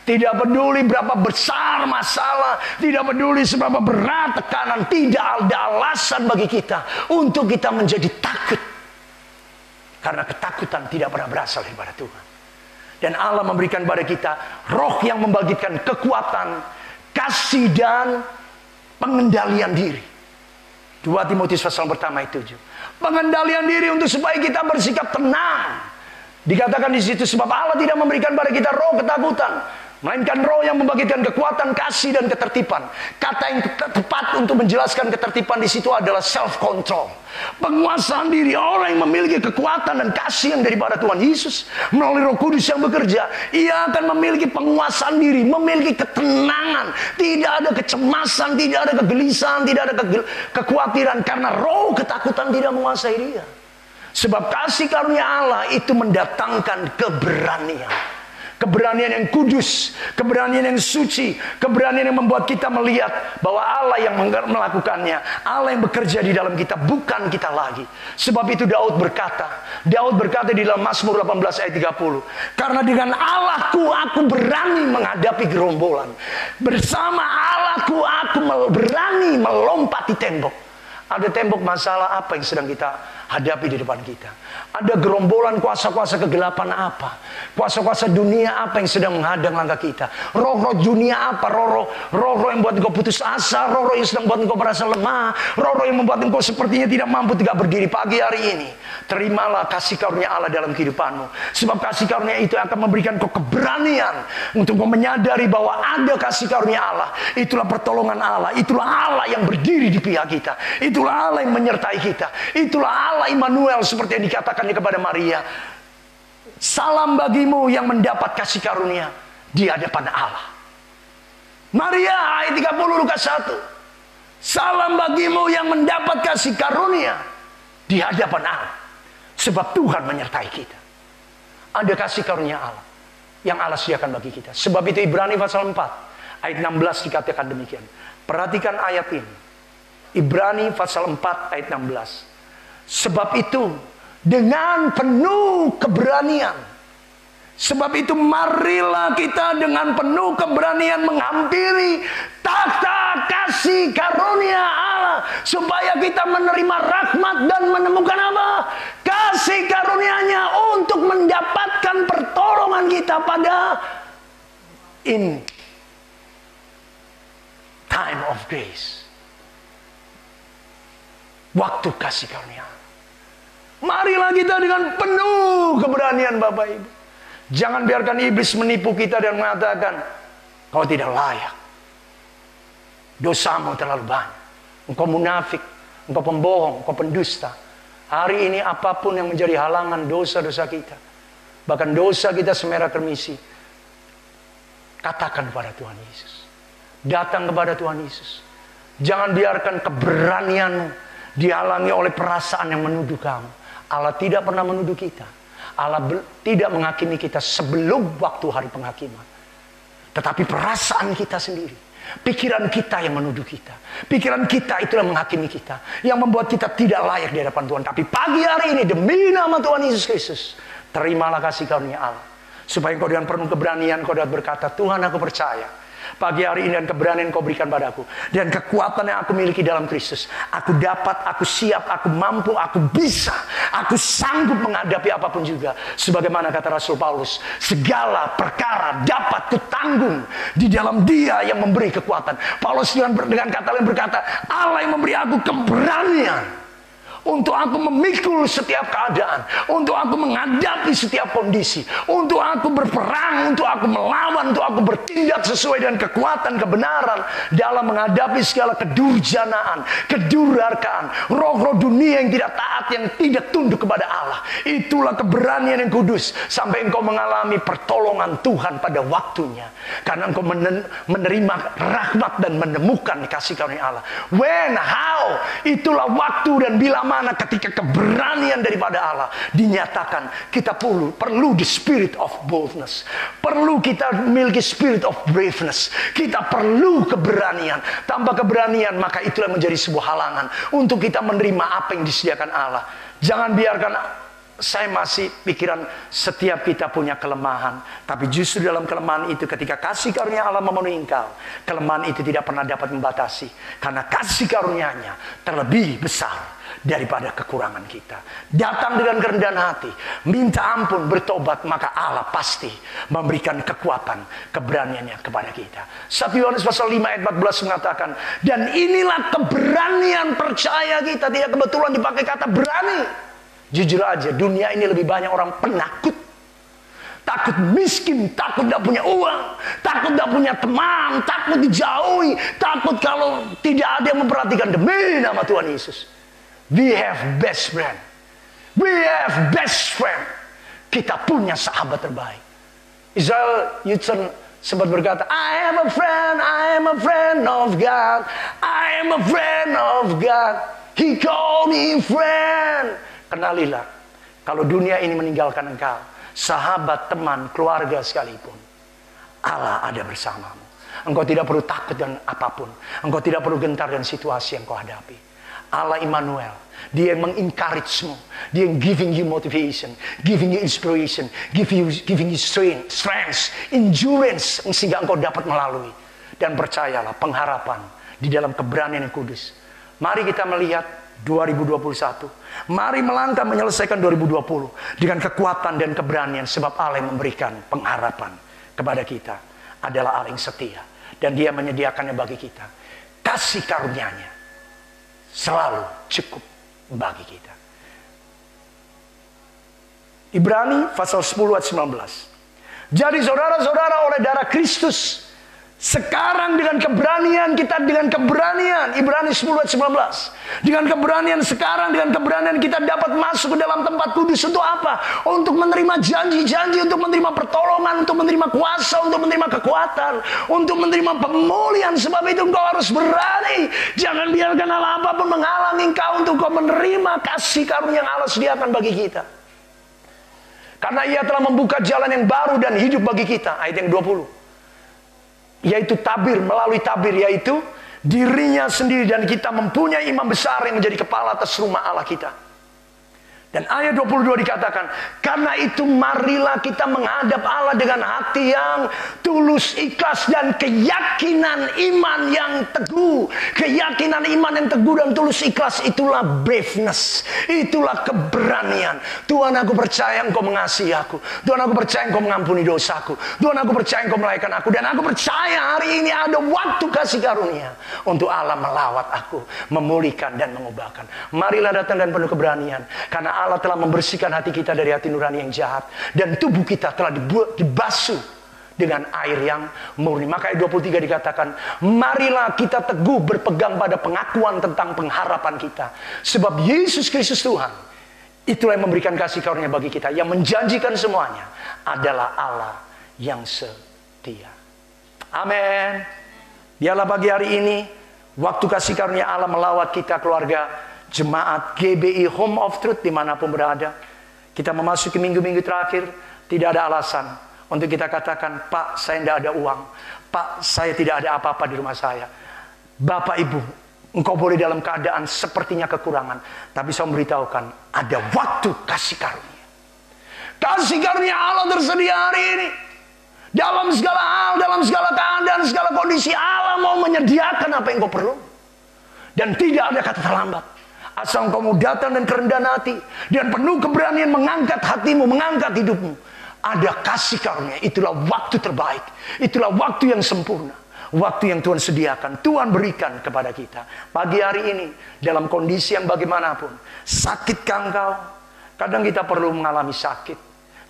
Tidak peduli berapa besar masalah, tidak peduli seberapa berat tekanan, tidak ada alasan bagi kita untuk kita menjadi takut. Karena ketakutan tidak pernah berasal daripada Tuhan. Dan Allah memberikan pada kita roh yang membangkitkan kekuatan, kasih dan pengendalian diri. 2 Timotius pasal pertama ayat 7. Pengendalian diri untuk supaya kita bersikap tenang. Dikatakan di situ, sebab Allah tidak memberikan pada kita roh ketakutan, melainkan Roh yang membagikan kekuatan, kasih, dan ketertiban. Kata yang tepat untuk menjelaskan ketertiban di situ adalah self-control. Penguasaan diri. Orang yang memiliki kekuatan dan kasih yang daripada Tuhan Yesus melalui Roh Kudus yang bekerja, ia akan memiliki penguasaan diri, memiliki ketenangan. Tidak ada kecemasan, tidak ada kegelisahan, tidak ada kekhawatiran, karena roh ketakutan tidak menguasai dia. Sebab kasih karunia Allah itu mendatangkan keberanian. Keberanian yang kudus, keberanian yang suci, keberanian yang membuat kita melihat bahwa Allah yang melakukannya, Allah yang bekerja di dalam kita, bukan kita lagi. Sebab itu Daud berkata di dalam Mazmur 18 ayat 30, karena dengan Allahku aku berani menghadapi gerombolan, bersama Allahku aku berani melompati tembok. Ada tembok masalah apa yang sedang kita hadapi di depan kita? Ada gerombolan kuasa-kuasa kegelapan apa? Kuasa-kuasa dunia apa yang sedang menghadang langkah kita? Roh-roh dunia apa? Roh-roh yang membuat engkau putus asa, roh-roh yang sedang membuat engkau merasa lemah, roh-roh yang membuat engkau sepertinya tidak mampu tidak berdiri. Pagi hari ini, terimalah kasih karunia Allah dalam kehidupanmu. Sebab kasih karunia itu akan memberikan kau keberanian untuk kau menyadari bahwa ada kasih karunia Allah. Itulah pertolongan Allah, itulah Allah yang berdiri di pihak kita, itulah Allah yang menyertai kita, itulah Allah Immanuel seperti yang dikatakannya kepada Maria. Salam bagimu yang mendapat kasih karunia di hadapan Allah. Maria ayat 30 Lukas 1. Salam bagimu yang mendapat kasih karunia di hadapan Allah. Sebab Tuhan menyertai kita. Ada kasih karunia Allah yang Allah sediakan bagi kita. Sebab itu Ibrani pasal 4 ayat 16 dikatakan demikian. Perhatikan ayat ini. Ibrani pasal 4 ayat 16. Sebab itu dengan penuh keberanian. Sebab itu marilah kita dengan penuh keberanian menghampiri takhta kasih karunia Allah, supaya kita menerima rahmat dan menemukan apa? Kasih karunia-Nya untuk mendapatkan pertolongan kita pada in time of grace. Waktu kasih karunia. Marilah kita dengan penuh keberanian, Bapak Ibu. Jangan biarkan iblis menipu kita dan mengatakan, kau tidak layak. Dosamu terlalu banyak. Engkau munafik, engkau pembohong, engkau pendusta. Hari ini apapun yang menjadi halangan dosa-dosa kita, bahkan dosa kita semerah kermisi, katakan kepada Tuhan Yesus. Datang kepada Tuhan Yesus. Jangan biarkan keberanianmu dihalangi oleh perasaan yang menuduh kamu. Allah tidak pernah menuduh kita. Allah tidak menghakimi kita sebelum waktu hari penghakiman. Tetapi perasaan kita sendiri, pikiran kita yang menuduh kita. Pikiran kita itulah menghakimi kita, yang membuat kita tidak layak di hadapan Tuhan. Tapi pagi hari ini demi nama Tuhan Yesus Kristus, terimalah kasih karunia Allah, supaya engkau dengan penuh keberanian kau dapat berkata, Tuhan aku percaya. Pagi hari ini dan keberanian kau berikan padaku, dan kekuatan yang aku miliki dalam Kristus, aku dapat, aku siap, aku mampu, aku bisa, aku sanggup menghadapi apapun juga. Sebagaimana kata Rasul Paulus, segala perkara dapat kutanggung di dalam Dia yang memberi kekuatan. Paulus dengan kata lain berkata, Allah yang memberi aku keberanian untuk aku memikul setiap keadaan, untuk aku menghadapi setiap kondisi, untuk aku berperang, untuk aku melawan, untuk aku bertindak sesuai dengan kekuatan kebenaran dalam menghadapi segala kedurjanaan, kedurhakaan, roh-roh dunia yang tidak taat, yang tidak tunduk kepada Allah. Itulah keberanian yang kudus, sampai engkau mengalami pertolongan Tuhan pada waktunya, karena engkau menerima rahmat dan menemukan kasih karunia Allah. When, how, itulah waktu dan bila mana ketika keberanian daripada Allah dinyatakan. Kita perlu the spirit of boldness, perlu kita memiliki spirit of braveness. Kita perlu keberanian. Tanpa keberanian maka itulah menjadi sebuah halangan untuk kita menerima apa yang disediakan Allah. Jangan biarkan saya masih pikiran setiap kita punya kelemahan, tapi justru dalam kelemahan itu ketika kasih karunia Allah memenuhi engkau, kelemahan itu tidak pernah dapat membatasi, karena kasih karunia-Nya terlebih besar daripada kekurangan kita. Datang dengan kerendahan hati, minta ampun, bertobat, maka Allah pasti memberikan kekuatan, keberaniannya kepada kita. 1 Yohanes pasal 5 ayat 14 mengatakan, dan inilah keberanian percaya kita. Tidak kebetulan dipakai kata berani. Jujur aja, dunia ini lebih banyak orang penakut. takut miskin, takut tidak punya uang, takut tidak punya teman, takut dijauhi, takut kalau tidak ada yang memperhatikan. Demi nama Tuhan Yesus, we have best friend. We have best friend. Kita punya sahabat terbaik. Israel Hudson sempat berkata, I am a friend of God. I am a friend of God. He called me friend. Kenalilah, kalau dunia ini meninggalkan engkau, sahabat, teman, keluarga sekalipun, Allah ada bersamamu. Engkau tidak perlu takut dengan apapun. Engkau tidak perlu gentar dengan situasi yang kau hadapi. Allah Immanuel, Dia yang mengencourage-mu, Dia yang giving you motivation, giving you inspiration, giving you strength, endurance, sehingga engkau dapat melalui. Dan percayalah, pengharapan di dalam keberanian yang kudus. Mari kita melihat 2021. Mari melangkah menyelesaikan 2020 dengan kekuatan dan keberanian, sebab Allah yang memberikan pengharapan kepada kita adalah Allah yang setia, dan Dia menyediakannya bagi kita. Kasih karunia-Nya selalu cukup bagi kita. Ibrani pasal 10 ayat 19. Jadi saudara-saudara, oleh darah Kristus, sekarang dengan keberanian kita, dengan keberanian, Ibrani 10 ayat 19, dengan keberanian sekarang, dengan keberanian kita dapat masuk ke dalam tempat kudus. Untuk apa? Untuk menerima janji-janji, untuk menerima pertolongan, untuk menerima kuasa, untuk menerima kekuatan, untuk menerima pemulihan. Sebab itu engkau harus berani. Jangan biarkan hal apapun menghalangi engkau untuk kau menerima kasih karunia yang Allah sediakan bagi kita. Karena Ia telah membuka jalan yang baru dan hidup bagi kita. Ayat yang 20. Yaitu tabir, melalui tabir, yaitu dirinya sendiri, dan kita mempunyai imam besar yang menjadi kepala atas rumah Allah kita. Dan ayat 22 dikatakan, karena itu marilah kita menghadap Allah dengan hati yang tulus, ikhlas, dan keyakinan iman yang teguh. Keyakinan iman yang teguh dan tulus ikhlas, itulah braveness, itulah keberanian. Tuhan, aku percaya Engkau mengasihi aku. Tuhan, aku percaya Engkau mengampuni dosaku. Tuhan, aku percaya Engkau melayakkan aku. Dan aku percaya hari ini ada waktu kasih karunia untuk Allah melawat aku, memulihkan dan mengubahkan. Marilah datang dan penuh keberanian, karena Allah telah membersihkan hati kita dari hati nurani yang jahat, dan tubuh kita telah dibasuh dengan air yang murni. Maka ayat 23 dikatakan, marilah kita teguh berpegang pada pengakuan tentang pengharapan kita, sebab Yesus Kristus Tuhan, itulah yang memberikan kasih karunia bagi kita, yang menjanjikan semuanya adalah Allah yang setia. Amin. Biarlah pagi hari ini waktu kasih karunia Allah melawat kita, keluarga jemaat GBI Home of Truth dimanapun berada. Kita memasuki minggu-minggu terakhir. Tidak ada alasan untuk kita katakan, Pak, saya tidak ada uang, Pak, saya tidak ada apa-apa di rumah saya. Bapak Ibu, engkau boleh dalam keadaan sepertinya kekurangan, tapi saya memberitahukan, ada waktu kasih karunia. Kasih karunia Allah tersedia hari ini. Dalam segala hal, dalam segala keadaan, segala kondisi, Allah mau menyediakan apa yang kau perlu. Dan tidak ada kata terlambat. Asal engkau mau datang dan kerendahan hati, dan penuh keberanian mengangkat hatimu, mengangkat hidupmu, ada kasih karunia. Itulah waktu terbaik. Itulah waktu yang sempurna. Waktu yang Tuhan sediakan, Tuhan berikan kepada kita. Pagi hari ini, dalam kondisi yang bagaimanapun, sakitkah engkau? Kadang kita perlu mengalami sakit.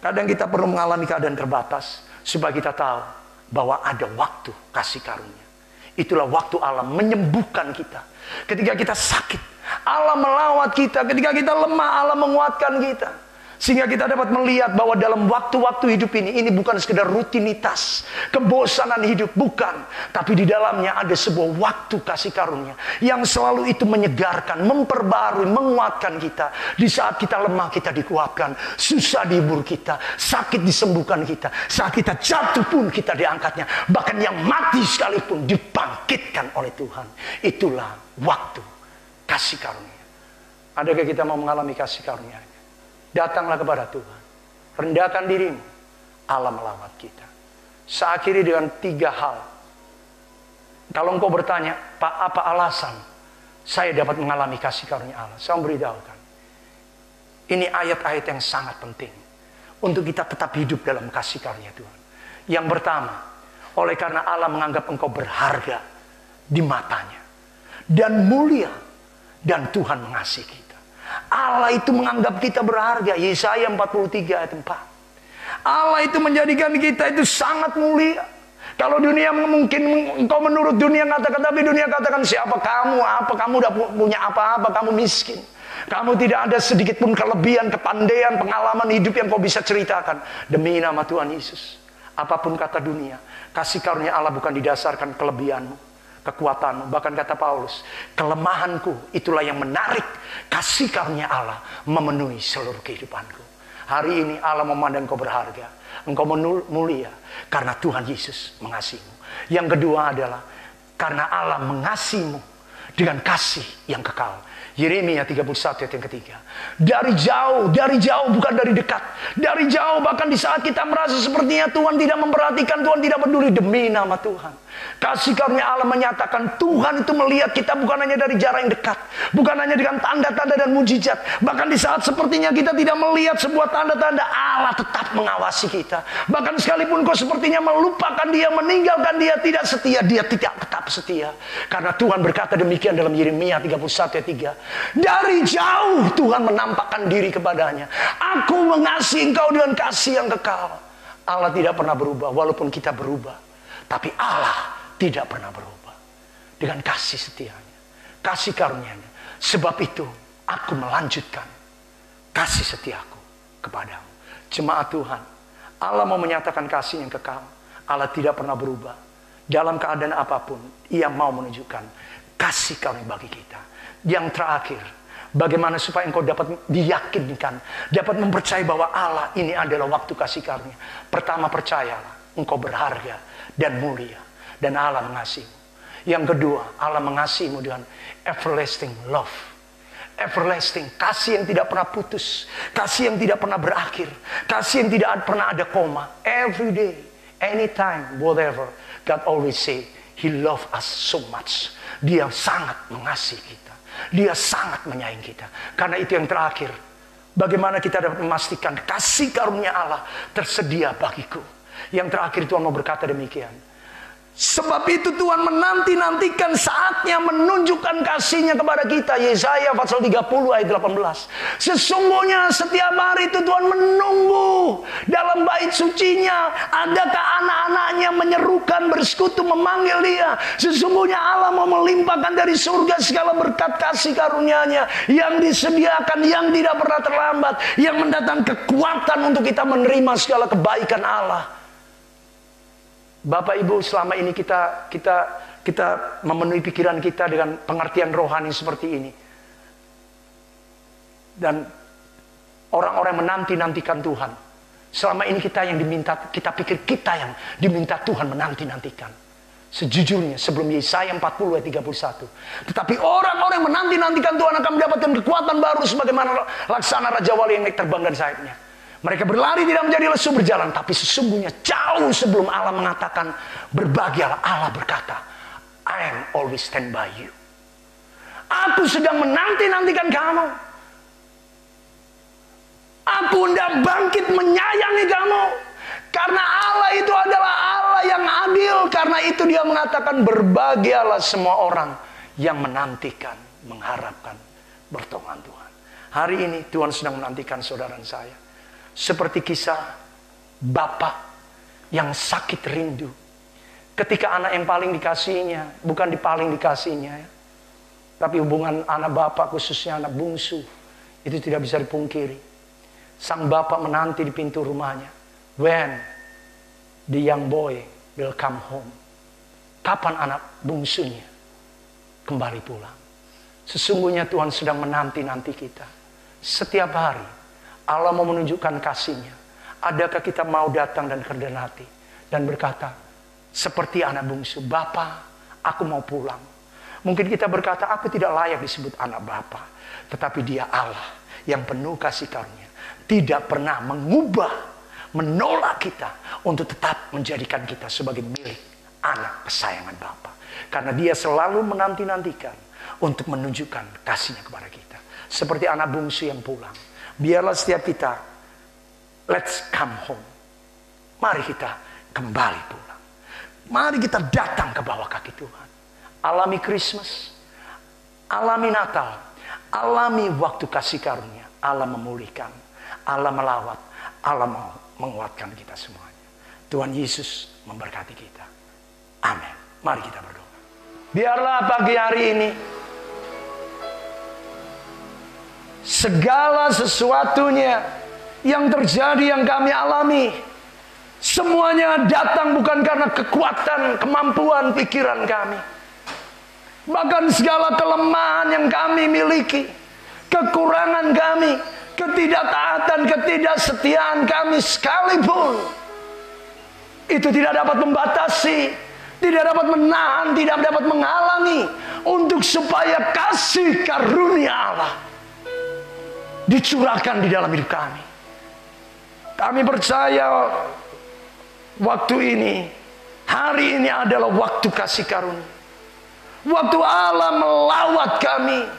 Kadang kita perlu mengalami keadaan terbatas, supaya kita tahu bahwa ada waktu kasih karunia. Itulah waktu Allah menyembuhkan kita. Ketika kita sakit, Allah melawat kita. Ketika kita lemah, Allah menguatkan kita. Sehingga kita dapat melihat bahwa dalam waktu-waktu hidup ini bukan sekedar rutinitas, kebosanan hidup, bukan. Tapi di dalamnya ada sebuah waktu kasih karunia yang selalu itu menyegarkan, memperbarui, menguatkan kita. Di saat kita lemah, kita dikuatkan. Susah dihibur kita, sakit disembuhkan kita. Saat kita jatuh pun kita diangkatnya. Bahkan yang mati sekalipun dibangkitkan oleh Tuhan. Itulah waktu kasih karunia. Adakah kita mau mengalami kasih karunia? Datanglah kepada Tuhan. Rendahkan dirimu. Allah melawat kita. Saya akhiri dengan 3 hal. Kalau engkau bertanya, Pak, apa alasan saya dapat mengalami kasih karunia Allah? Saya memberitahukan. Ini ayat-ayat yang sangat penting untuk kita tetap hidup dalam kasih karunia Tuhan. Yang pertama, oleh karena Allah menganggap engkau berharga di matanya dan mulia, dan Tuhan mengasihi kita. Allah itu menganggap kita berharga. Yesaya 43 ayat 4. Allah itu menjadikan kita itu sangat mulia. Kalau dunia mungkin engkau menurut dunia katakan, tapi dunia katakan siapa kamu? Apa kamu udah punya apa-apa? Kamu miskin. Kamu tidak ada sedikit pun kelebihan, kepandaian, pengalaman hidup yang kau bisa ceritakan. Demi nama Tuhan Yesus, apapun kata dunia, kasih karunia Allah bukan didasarkan kelebihanmu, kekuatanmu. Bahkan kata Paulus, kelemahanku itulah yang menarik kasih karunia Allah memenuhi seluruh kehidupanku. Hari ini Allah memandang kau berharga. Engkau mulia karena Tuhan Yesus mengasihimu. Yang kedua adalah karena Allah mengasihimu dengan kasih yang kekal. Yeremia 31 ayat yang ketiga. Dari jauh bukan dari dekat. Dari jauh, bahkan di saat kita merasa sepertinya Tuhan tidak memperhatikan, Tuhan tidak peduli, demi nama Tuhan. Kasih karunia Allah menyatakan Tuhan itu melihat kita bukan hanya dari jarak yang dekat, bukan hanya dengan tanda-tanda dan mujizat. Bahkan di saat sepertinya kita tidak melihat sebuah tanda-tanda, Allah tetap mengawasi kita. Bahkan sekalipun kau sepertinya melupakan dia, meninggalkan dia, tidak setia, dia tidak tetap setia. Karena Tuhan berkata demikian dalam Yeremia 31 ayat 3. Dari jauh Tuhan menampakkan diri kepadanya. Aku mengasihi engkau dengan kasih yang kekal. Allah tidak pernah berubah walaupun kita berubah. Tapi Allah tidak pernah berubah dengan kasih setianya, kasih karunia-Nya. Sebab itu aku melanjutkan kasih setiaku kepadamu. Jemaat Tuhan, Allah mau menyatakan kasih yang kekal. Allah tidak pernah berubah. Dalam keadaan apapun, Ia mau menunjukkan kasih karunia bagi kita. Yang terakhir, bagaimana supaya engkau dapat diyakinkan, dapat mempercayai bahwa Allah ini adalah waktu kasih karunia. Pertama, percayalah engkau berharga dan mulia, dan Allah mengasihimu. Yang kedua, Allah mengasihimu dengan everlasting love. Everlasting, kasih yang tidak pernah putus, kasih yang tidak pernah berakhir, kasih yang tidak pernah ada koma. Every day, anytime, whatever, God always say, He love us so much. Dia sangat mengasihi kita. Dia sangat menyayangi kita. Karena itu yang terakhir, bagaimana kita dapat memastikan kasih karunia Allah tersedia bagiku. Yang terakhir Tuhan mau berkata demikian. Sebab itu Tuhan menanti-nantikan saatnya menunjukkan kasih-Nya kepada kita. Yesaya pasal 30 ayat 18. Sesungguhnya setiap hari itu Tuhan menunggu dalam bait suci-Nya. Adakah anak-anaknya menyerukan, bersekutu, memanggil Dia. Sesungguhnya Allah mau melimpahkan dari surga segala berkat kasih karunia-Nya yang disediakan, yang tidak pernah terlambat, yang mendatangkan kekuatan untuk kita menerima segala kebaikan Allah. Bapak Ibu, selama ini kita memenuhi pikiran kita dengan pengertian rohani seperti ini. Dan orang-orang menanti-nantikan Tuhan. Selama ini kita pikir kita yang diminta Tuhan menanti-nantikan. Sejujurnya sebelum Yesaya 40 ayat 31. Tetapi orang-orang yang menanti-nantikan Tuhan akan mendapatkan kekuatan baru sebagaimana laksana Raja Wali yang naik terbang dan sayapnya. Mereka berlari tidak menjadi lesu berjalan. Tapi sesungguhnya jauh sebelum Allah mengatakan berbahagialah, Allah berkata, I am always stand by you. Aku sedang menanti-nantikan kamu. Aku hendak bangkit menyayangi kamu. Karena Allah itu adalah Allah yang adil. Karena itu Dia mengatakan berbahagialah semua orang yang menantikan, mengharapkan pertolongan Tuhan. Hari ini Tuhan sedang menantikan saudara dan saya. Seperti kisah bapak yang sakit rindu ketika anak yang paling dikasihinya, bukan paling dikasihnya ya, tapi hubungan anak bapak khususnya anak bungsu itu tidak bisa dipungkiri. Sang bapak menanti di pintu rumahnya, when the young boy will come home. Kapan anak bungsunya kembali pulang? Sesungguhnya Tuhan sedang menanti-nanti kita setiap hari. Allah mau menunjukkan kasih-Nya. Adakah kita mau datang dan kerendahan hati dan berkata seperti anak bungsu, Bapa, aku mau pulang. Mungkin kita berkata, aku tidak layak disebut anak Bapa. Tetapi Dia Allah yang penuh kasih karunia, tidak pernah menolak kita untuk tetap menjadikan kita sebagai milik anak kesayangan Bapa. Karena Dia selalu menanti-nantikan untuk menunjukkan kasih-Nya kepada kita. Seperti anak bungsu yang pulang. Biarlah setiap kita, let's come home. Mari kita kembali pulang. Mari kita datang ke bawah kaki Tuhan. Alami Christmas, alami Natal, alami waktu kasih karunia. Allah memulihkan, Allah melawat, Allah mau menguatkan kita semuanya. Tuhan Yesus memberkati kita. Amin. Mari kita berdoa. Biarlah pagi hari ini segala sesuatunya yang terjadi, yang kami alami, semuanya datang bukan karena kekuatan, kemampuan, pikiran kami. Bahkan segala kelemahan yang kami miliki, kekurangan kami, ketidaktaatan, ketidaksetiaan kami sekalipun, itu tidak dapat membatasi, tidak dapat menahan, tidak dapat menghalangi untuk supaya kasih karunia Allah dicurahkan di dalam hidup kami. Kami percaya waktu ini, hari ini adalah waktu kasih karunia. Waktu Allah melawat kami,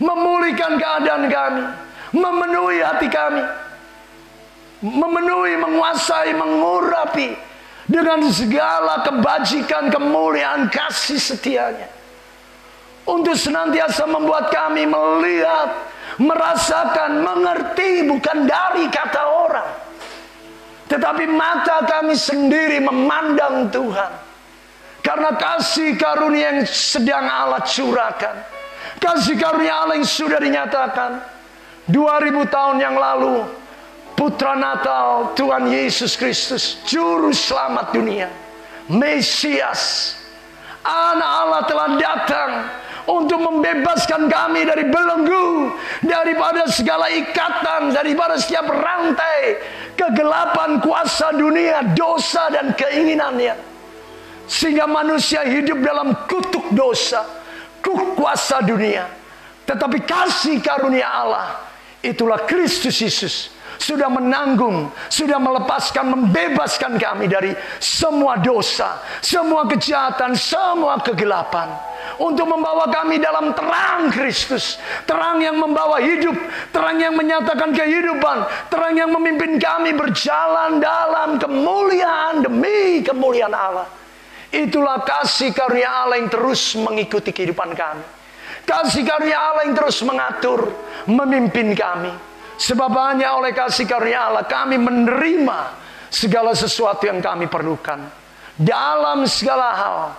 memulihkan keadaan kami, memenuhi hati kami, memenuhi, menguasai, mengurapi dengan segala kebajikan, kemuliaan, kasih setianya, untuk senantiasa membuat kami melihat, merasakan, mengerti bukan dari kata orang, tetapi mata kami sendiri memandang Tuhan. Karena kasih karunia yang sedang Allah curahkan, kasih karunia Allah yang sudah dinyatakan 2000 tahun yang lalu, Putra Natal Tuhan Yesus Kristus, Juru Selamat dunia, Mesias, Anak Allah telah datang untuk membebaskan kami dari belenggu, daripada segala ikatan, daripada setiap rantai kegelapan kuasa dunia, dosa dan keinginannya. Sehingga manusia hidup dalam kutuk dosa, kuasa dunia. Tetapi kasih karunia Allah, itulah Kristus Yesus, sudah menanggung, sudah melepaskan, membebaskan kami dari semua dosa, semua kejahatan, semua kegelapan, untuk membawa kami dalam terang Kristus, terang yang membawa hidup, terang yang menyatakan kehidupan, terang yang memimpin kami berjalan dalam kemuliaan demi kemuliaan Allah. Itulah kasih karunia Allah yang terus mengikuti kehidupan kami. Kasih karunia Allah yang terus mengatur, memimpin kami. Sebab hanya oleh kasih karunia Allah kami menerima segala sesuatu yang kami perlukan. Dalam segala hal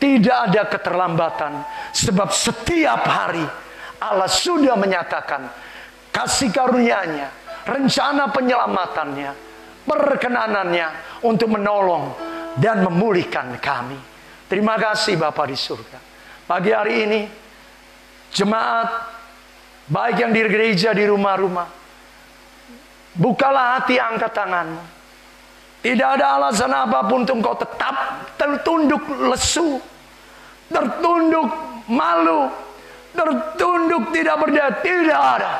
tidak ada keterlambatan. Sebab setiap hari Allah sudah menyatakan kasih karunia-Nya, rencana penyelamatannya, perkenanannya untuk menolong dan memulihkan kami. Terima kasih Bapa di surga. Pagi hari ini, jemaat, baik yang di gereja, di rumah-rumah, bukalah hati, angkat tanganmu. Tidak ada alasan apapun untuk engkau tetap tertunduk lesu, tertunduk malu, tertunduk tidak berdaya. Tidak ada.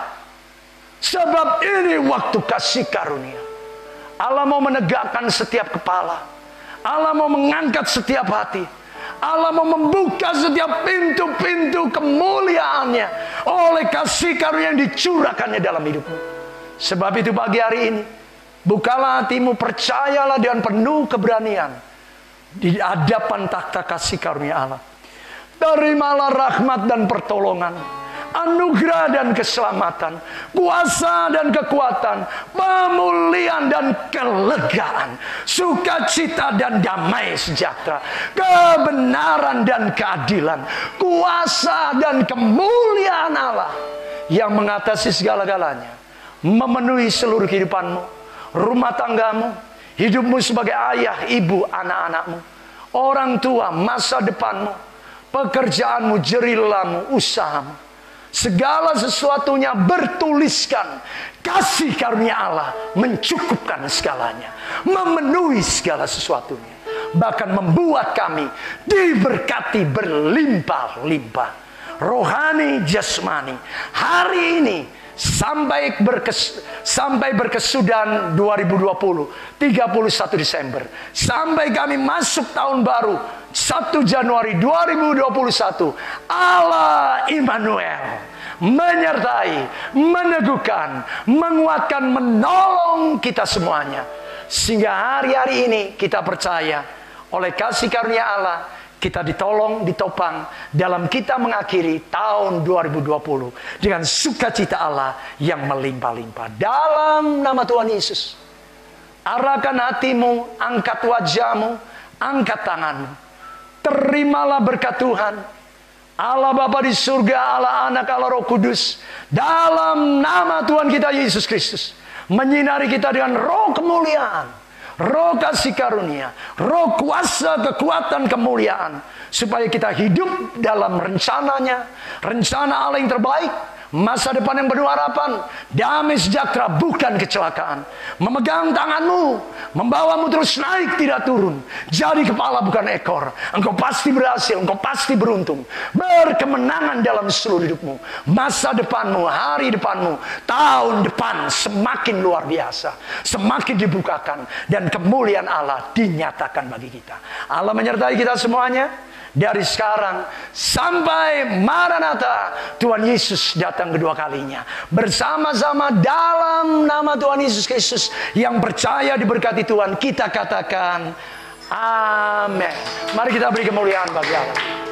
Sebab ini waktu kasih karunia. Allah mau menegakkan setiap kepala. Allah mau mengangkat setiap hati. Allah mau membuka setiap pintu-pintu kemuliaannya oleh kasih karunia yang dicurahkannya dalam hidupmu. Sebab itu pagi hari ini, bukalah hatimu, percayalah dengan penuh keberanian di hadapan takhta kasih karunia Allah. Terimalah rahmat dan pertolongan, anugerah dan keselamatan, kuasa dan kekuatan, pemulihan dan kelegaan, sukacita dan damai sejahtera, kebenaran dan keadilan, kuasa dan kemuliaan Allah yang mengatasi segala-galanya, memenuhi seluruh kehidupanmu, rumah tanggamu, hidupmu sebagai ayah, ibu, anak-anakmu, orang tua, masa depanmu, pekerjaanmu, jerilamu, usahamu. Segala sesuatunya bertuliskan kasih karunia Allah mencukupkan segalanya, memenuhi segala sesuatunya, bahkan membuat kami diberkati berlimpah-limpah, rohani, jasmani. Hari ini sampai berkesudahan 2020, 31 Desember, sampai kami masuk tahun baru 1 Januari 2021, Allah Immanuel menyertai, meneguhkan, menguatkan, menolong kita semuanya. Sehingga hari-hari ini kita percaya oleh kasih karunia Allah, kita ditolong, ditopang dalam kita mengakhiri tahun 2020 dengan sukacita Allah yang melimpah-limpah. Dalam nama Tuhan Yesus, arahkan hatimu, angkat wajahmu, angkat tanganmu. Terimalah berkat Tuhan. Allah Bapa di surga, Allah Anak, Allah Roh Kudus, dalam nama Tuhan kita Yesus Kristus, menyinari kita dengan roh kemuliaan, roh kasih karunia, roh kuasa, kekuatan, kemuliaan, supaya kita hidup dalam rencananya, rencana Allah yang terbaik, masa depan yang penuh harapan, damai sejahtera bukan kecelakaan. Memegang tanganmu, membawamu terus naik tidak turun, jadi kepala bukan ekor. Engkau pasti berhasil, engkau pasti beruntung, berkemenangan dalam seluruh hidupmu. Masa depanmu, hari depanmu, tahun depan semakin luar biasa, semakin dibukakan, dan kemuliaan Allah dinyatakan bagi kita. Allah menyertai kita semuanya. Dari sekarang sampai Maranatha, Tuhan Yesus datang kedua kalinya. Bersama-sama dalam nama Tuhan Yesus Kristus yang percaya diberkati Tuhan, kita katakan amin. Mari kita beri kemuliaan bagi Allah.